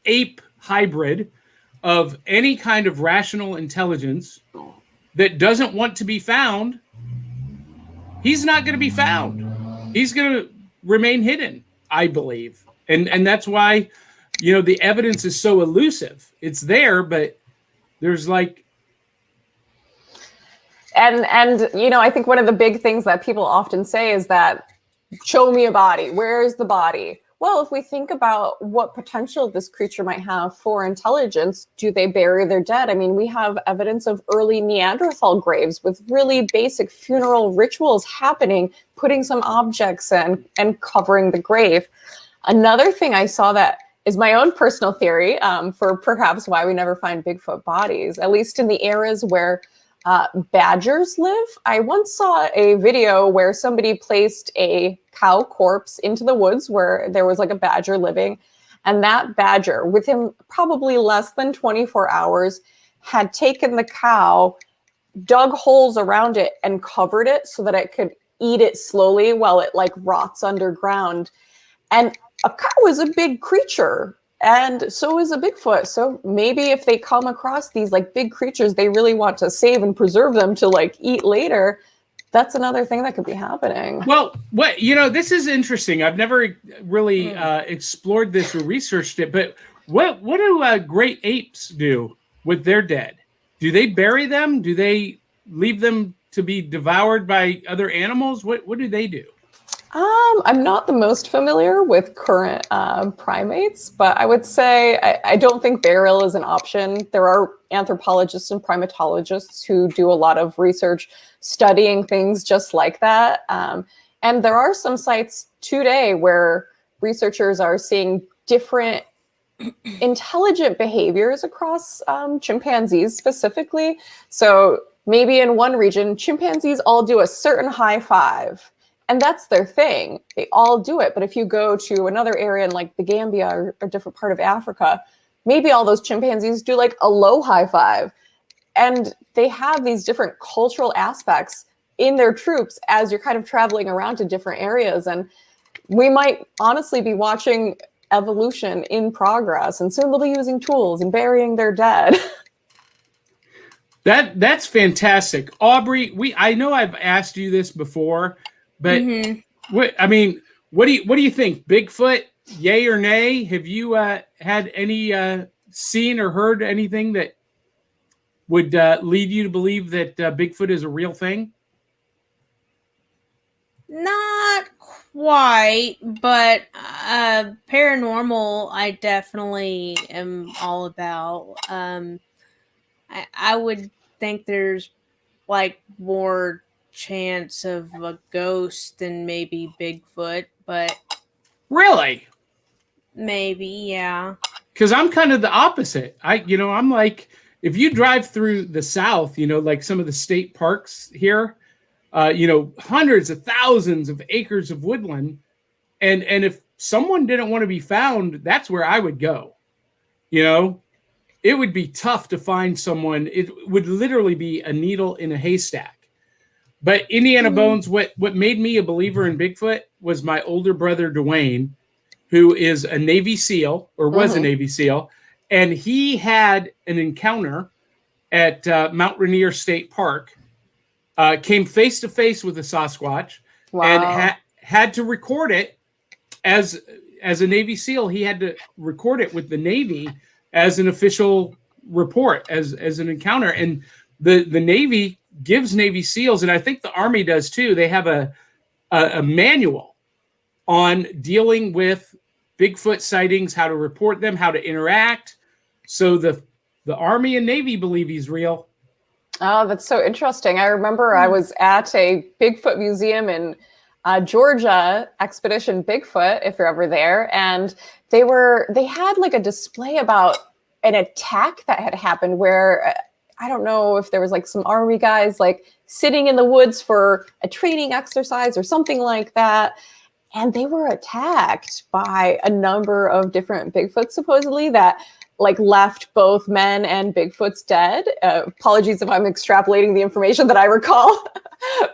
ape hybrid of any kind of rational intelligence that doesn't want to be found, he's not going to be found. He's going to remain hidden, I believe. And that's why, the evidence is so elusive. It's there, but there's like... And I think one of the big things that people often say is that, show me a body. Where's the body? Well, if we think about what potential this creature might have for intelligence, do they bury their dead? I mean, we have evidence of early Neanderthal graves with really basic funeral rituals happening, putting some objects in and covering the grave. Another thing I saw that is my own personal theory for perhaps why we never find Bigfoot bodies, at least in the areas where badgers live. I once saw a video where somebody placed a cow corpse into the woods where there was like a badger living. And that badger, within probably less than 24 hours, had taken the cow, dug holes around it and covered it so that it could eat it slowly while it like rots underground. And a cow is a big creature. And so is a Bigfoot. So maybe if they come across these like big creatures, they really want to save and preserve them to like eat later. That's another thing that could be happening. Well, this is interesting. I've never really explored this or researched it, but what do great apes do with their dead? Do they bury them? Do they leave them to be devoured by other animals? What do they do? I'm not the most familiar with current primates, but I would say I don't think burial is an option. There are anthropologists and primatologists who do a lot of research studying things just like that. And there are some sites today where researchers are seeing different intelligent behaviors across chimpanzees specifically. So maybe in one region, chimpanzees all do a certain high five. And that's their thing. They all do it. But if you go to another area in like the Gambia or a different part of Africa, maybe all those chimpanzees do like a low high five. And they have these different cultural aspects in their troops as you're kind of traveling around to different areas. And we might honestly be watching evolution in progress. And soon they'll be using tools and burying their dead. That's fantastic. Aubry, I know I've asked you this before, but what do you think? Bigfoot, yay or nay? Have you had any seen or heard anything that would lead you to believe that Bigfoot is a real thing? Not quite, but paranormal I definitely am all about. I would think there's like more chance of a ghost than maybe Bigfoot, but really, maybe, yeah. Because I'm kind of the opposite. I'm like, if you drive through the South, like some of the state parks here, hundreds of thousands of acres of woodland, and if someone didn't want to be found, that's where I would go. It would be tough to find someone. It would literally be a needle in a haystack. But Indy Anna Bones, what made me a believer in Bigfoot was my older brother, Dwayne, who is a Navy SEAL, or was a Navy SEAL. And he had an encounter at Mount Rainier State Park, came face to face with a Sasquatch, and had to record it as a Navy SEAL. He had to record it with the Navy as an official report, as an encounter. And the Navy gives Navy SEALs, and I think the Army does too, they have a manual on dealing with Bigfoot sightings, how to report them, how to interact. So the Army and Navy believe he's real. Oh, that's so interesting. I remember I was at a Bigfoot museum in Georgia, Expedition Bigfoot, if you're ever there. And they had like a display about an attack that had happened where I don't know if there was like some army guys like sitting in the woods for a training exercise or something like that. And they were attacked by a number of different Bigfoots, supposedly, that like left both men and Bigfoots dead. Apologies if I'm extrapolating the information that I recall.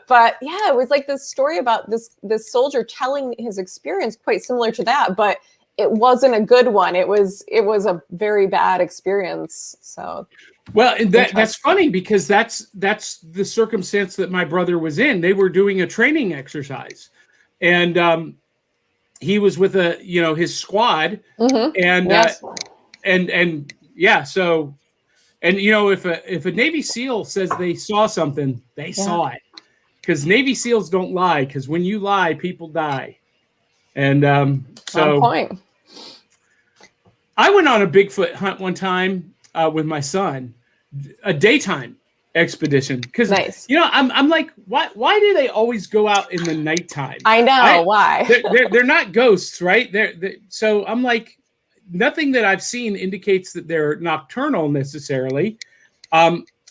But yeah, it was like this story about this soldier telling his experience quite similar to that, but it wasn't a good one. It was a very bad experience. So well, and that's funny because that's the circumstance that my brother was in. They were doing a training exercise, and he was with his squad, and yes. and yeah, so, and if a Navy SEAL says they saw something, they saw it, because Navy SEALs don't lie, because when you lie, people die. And so on point. I went on a Bigfoot hunt one time with my son, a daytime expedition, because nice. I'm like, why do they always go out in the nighttime? I know why. they're not ghosts, right? So I'm like, nothing that I've seen indicates that they're nocturnal necessarily.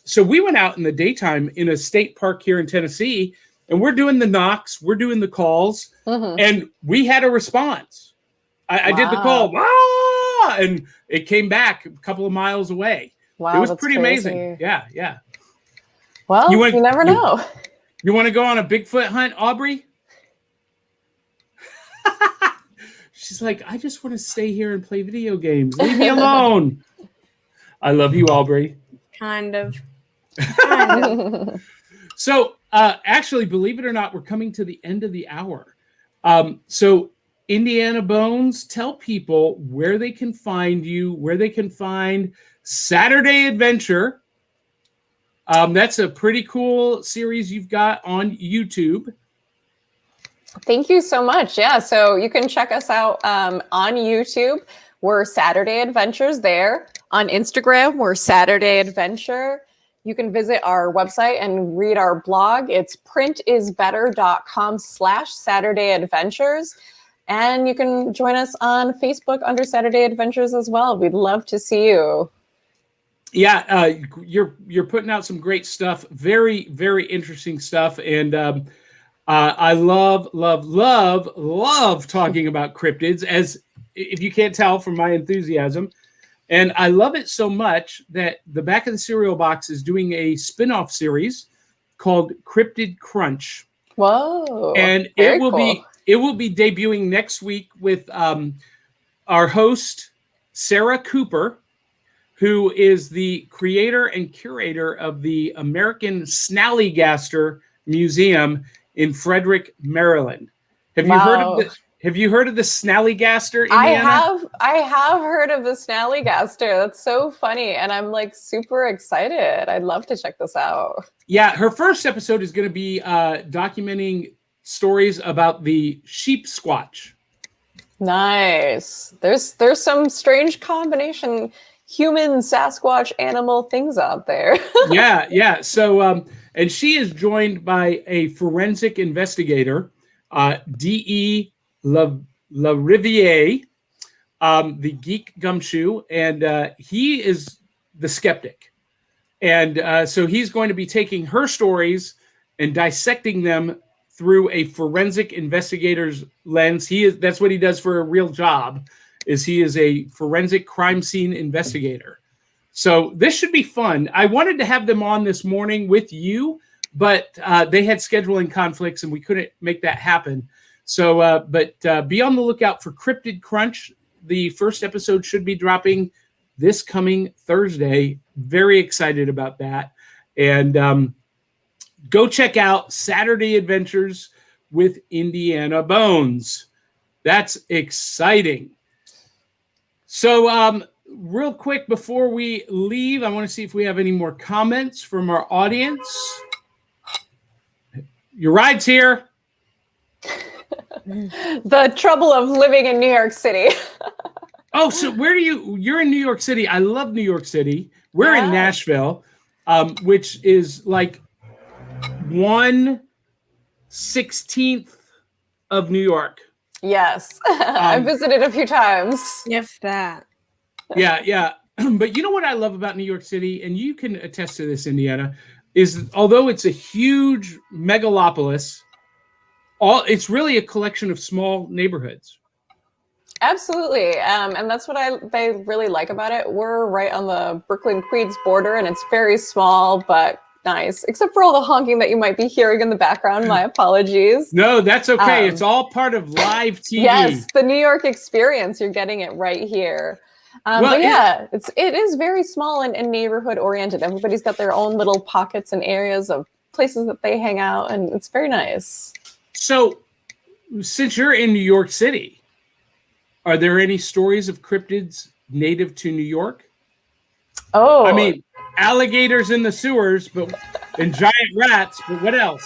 So we went out in the daytime in a state park here in Tennessee, and we're doing the knocks, we're doing the calls, and we had a response. I did the call, and it came back a couple of miles away. Wow, it was pretty crazy. amazing. Yeah. Well, you never know. You want to go on a Bigfoot hunt, Aubry? She's like, I just want to stay here and play video games. Leave me alone. I love you, Aubry. Kind of. So, actually, believe it or not, we're coming to the end of the hour. So, Indy Anna Bones, tell people where they can find you, where they can find Saturday Adventure. That's a pretty cool series you've got on YouTube. Thank you so much. Yeah, so you can check us out on YouTube. We're Saturday Adventures there. On Instagram, we're Saturday Adventure. You can visit our website and read our blog. It's printisbetter.com/Saturday Adventures. And you can join us on Facebook under Saturday Adventures as well. We'd love to see you. Yeah, you're putting out some great stuff. Very, very interesting stuff. And I love talking about cryptids, as if you can't tell from my enthusiasm. And I love it so much that the Back of the Cereal Box is doing a spin-off series called Cryptid Crunch. Whoa. And it will be debuting next week with our host, Sarah Cooper, who is the creator and curator of the American Snallygaster Museum in Frederick, Maryland. Have you heard of this? Have you heard of the Snallygaster, Indiana? I have heard of the Snallygaster. That's so funny. And I'm like super excited. I'd love to check this out. Yeah, her first episode is going to be documenting stories about the sheep squatch. Nice. There's some strange combination human, Sasquatch, animal things out there. Yeah. So, and she is joined by a forensic investigator, D.E. LaRiviere, the geek gumshoe, and he is the skeptic. And so he's going to be taking her stories and dissecting them through a forensic investigator's lens. That's what he does for a real job, is he is a forensic crime scene investigator. So this should be fun. I wanted to have them on this morning with you, but they had scheduling conflicts and we couldn't make that happen. So, but be on the lookout for Cryptid Crunch. The first episode should be dropping this coming Thursday. Very excited about that. And go check out Saturday Adventures with Indy Anna Bones. That's exciting. So, real quick before we leave, I want to see if we have any more comments from our audience. Your ride's here. The trouble of living in New York City. Oh, so you're in New York City. I love New York City. We're in Nashville, which is like 1/16 of New York. Yes. I visited a few times. If that. Yeah. But you know what I love about New York City, and you can attest to this, Indiana, is although it's a huge megalopolis, it's really a collection of small neighborhoods. Absolutely. And that's what I really like about it. We're right on the Brooklyn-Queens border, and it's very small, but nice, except for all the honking that you might be hearing in the background. My apologies. No, that's okay. It's all part of live TV. Yes, the New York experience. You're getting it right here. But yeah, it is very small and neighborhood oriented. Everybody's got their own little pockets and areas of places that they hang out, and it's very nice. So, since you're in New York City, are there any stories of cryptids native to New York? Oh, I mean, alligators in the sewers, and giant rats, but what else?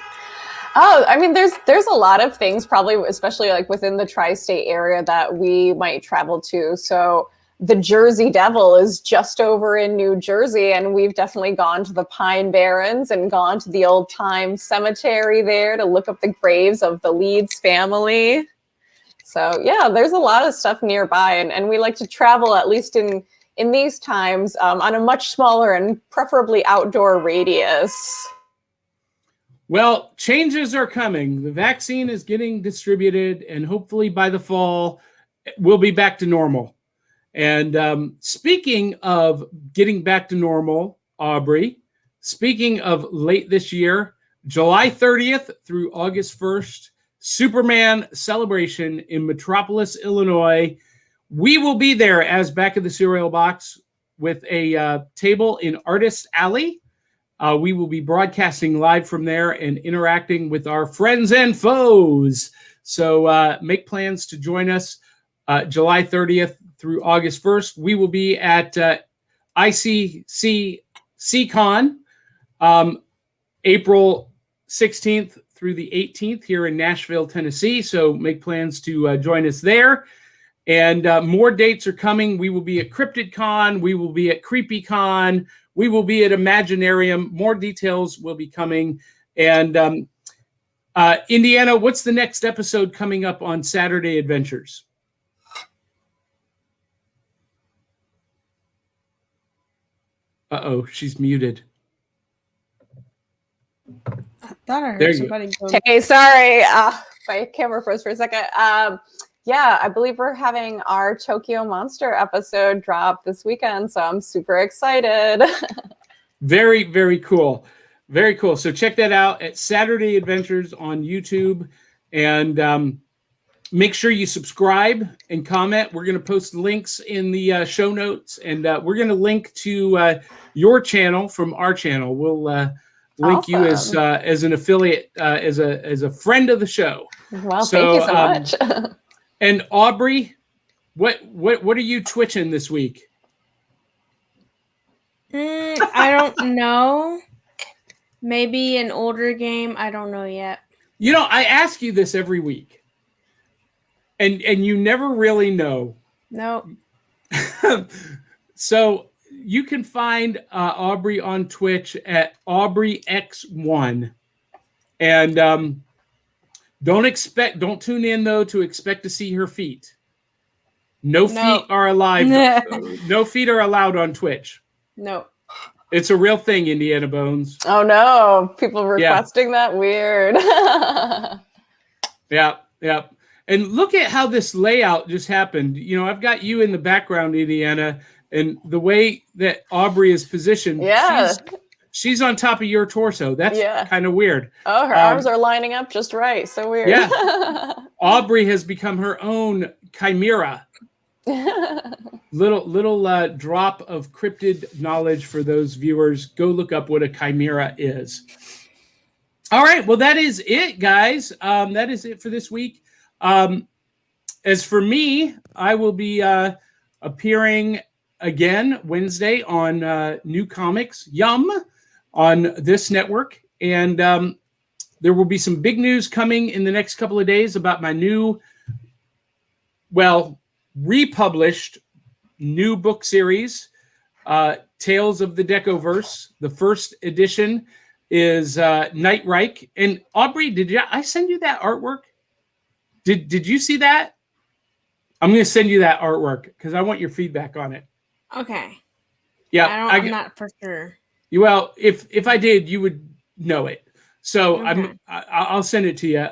Oh, I mean, there's a lot of things, probably, especially like within the tri-state area that we might travel to. So the Jersey Devil is just over in New Jersey, and we've definitely gone to the Pine Barrens and gone to the old time cemetery there to look up the graves of the Leeds family. So yeah, there's a lot of stuff nearby, and we like to travel, at least in these times, on a much smaller and preferably outdoor radius. Well, changes are coming. The vaccine is getting distributed, and hopefully by the fall, we'll be back to normal. And speaking of getting back to normal, Aubry, speaking of late this year, July 30th through August 1st, Superman celebration in Metropolis, Illinois. We will be there as Back of the Cereal Box with a table in Artist Alley. We will be broadcasting live from there and interacting with our friends and foes. So make plans to join us July 30th through August 1st. We will be at ICCCon April 16th through the 18th here in Nashville, Tennessee. So make plans to join us there. And more dates are coming. We will be at CryptidCon. We will be at CreepyCon. We will be at Imaginarium. More details will be coming. And Indiana, what's the next episode coming up on Saturday Adventures? Uh-oh, she's muted. I thought I heard somebody go. Hey, sorry. My camera froze for a second. Yeah, I believe we're having our Tokyo Monster episode drop this weekend, so I'm super excited. Very, very cool. Very cool. So check that out at Saturday Adventures on YouTube, and make sure you subscribe and comment. We're going to post links in the show notes, and we're going to link to your channel from our channel. We'll link you as an affiliate, as a friend of the show. Well, thank you so much. And Aubry, what are you twitching this week? I don't know. Maybe an older game. I don't know yet. You know, I ask you this every week, and you never really know. No. So you can find Aubry on Twitch at AubryX1, and don't tune in though to expect to see her feet. No feet are alive. No feet are allowed on Twitch. No. It's a real thing, Indy Anna Bones. Oh no, people requesting that? Weird. Yeah. And look at how this layout just happened. You know, I've got you in the background, Indiana, and the way that Aubry is positioned. Yeah. She's on top of your torso. That's kind of weird. Oh, her arms are lining up just right. So weird. Yeah. Aubry has become her own chimera. Little drop of cryptid knowledge for those viewers. Go look up what a chimera is. All right. Well, that is it, guys. That is it for this week. As for me, I will be appearing again Wednesday on New Comics Yum on this network, and there will be some big news coming in the next couple of days about my new, republished new book series, Tales of the Decoverse. The first edition is Night Reich. And Aubry, did I send you that artwork? Did you see that? I'm going to send you that artwork because I want your feedback on it. Okay. Yeah, I'm not for sure. Well, if I did, you would know it. So Okay. I'll send it to you.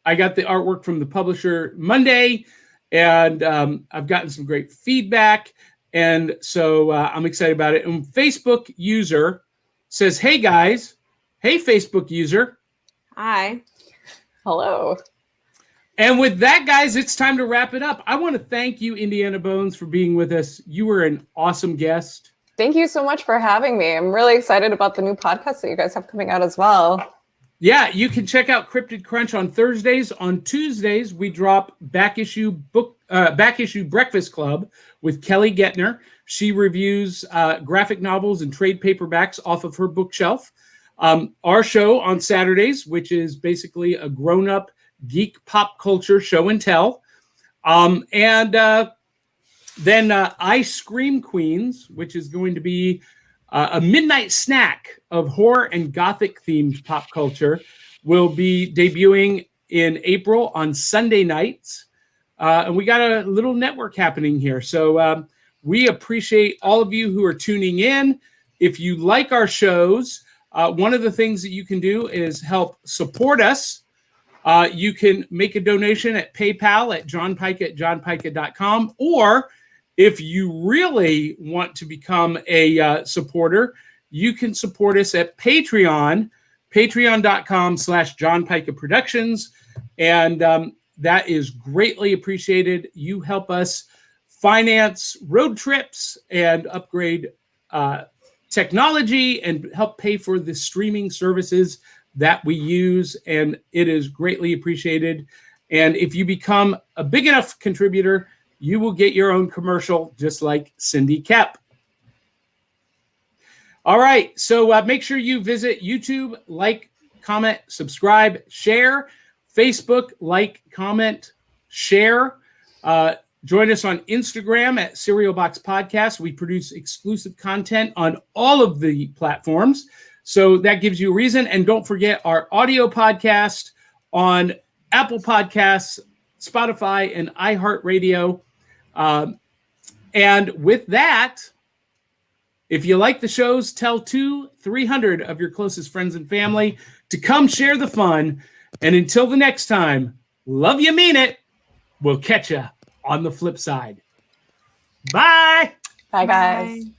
I got the artwork from the publisher Monday, and I've gotten some great feedback, and so I'm excited about it. And Facebook user says, "Hey guys, hey Facebook user, Hi. Hello. And with that, guys, it's time to wrap it up. I want to thank you, Indy Anna Bones, for being with us. You were an awesome guest. Thank you so much for having me. I'm really excited about the new podcast that you guys have coming out as well. Yeah, you can check out Cryptid Crunch on Thursdays. On Tuesdays, we drop back issue Breakfast Club with Kelly Gettner. She reviews graphic novels and trade paperbacks off of her bookshelf. Our show on Saturdays, which is basically a grown-up geek pop culture show and tell. Then Ice Cream Queens, which is going to be a midnight snack of horror and gothic themed pop culture, will be debuting in April on Sunday nights. And we got a little network happening here. So we appreciate all of you who are tuning in. If you like our shows, one of the things that you can do is help support us. You can make a donation at PayPal at johnpyka@johnpyka.com, or if you really want to become a supporter, you can support us at Patreon, patreon.com/johnpykaproductions, and that is greatly appreciated. You help us finance road trips and upgrade technology and help pay for the streaming services that we use, and it is greatly appreciated. And if you become a big enough contributor, you will get your own commercial, just like Cindy Kep. All right, so make sure you visit YouTube, like, comment, subscribe, share. Facebook, like, comment, share. Join us on Instagram at Cereal Box Podcast. We produce exclusive content on all of the platforms, so that gives you a reason. And don't forget our audio podcast on Apple Podcasts, Spotify, and iHeart Radio. And with that, if you like the shows, tell 200-300 of your closest friends and family to come share the fun. And until the next time, love you, mean it. We'll catch you on the flip side. Bye. Bye, guys. Bye.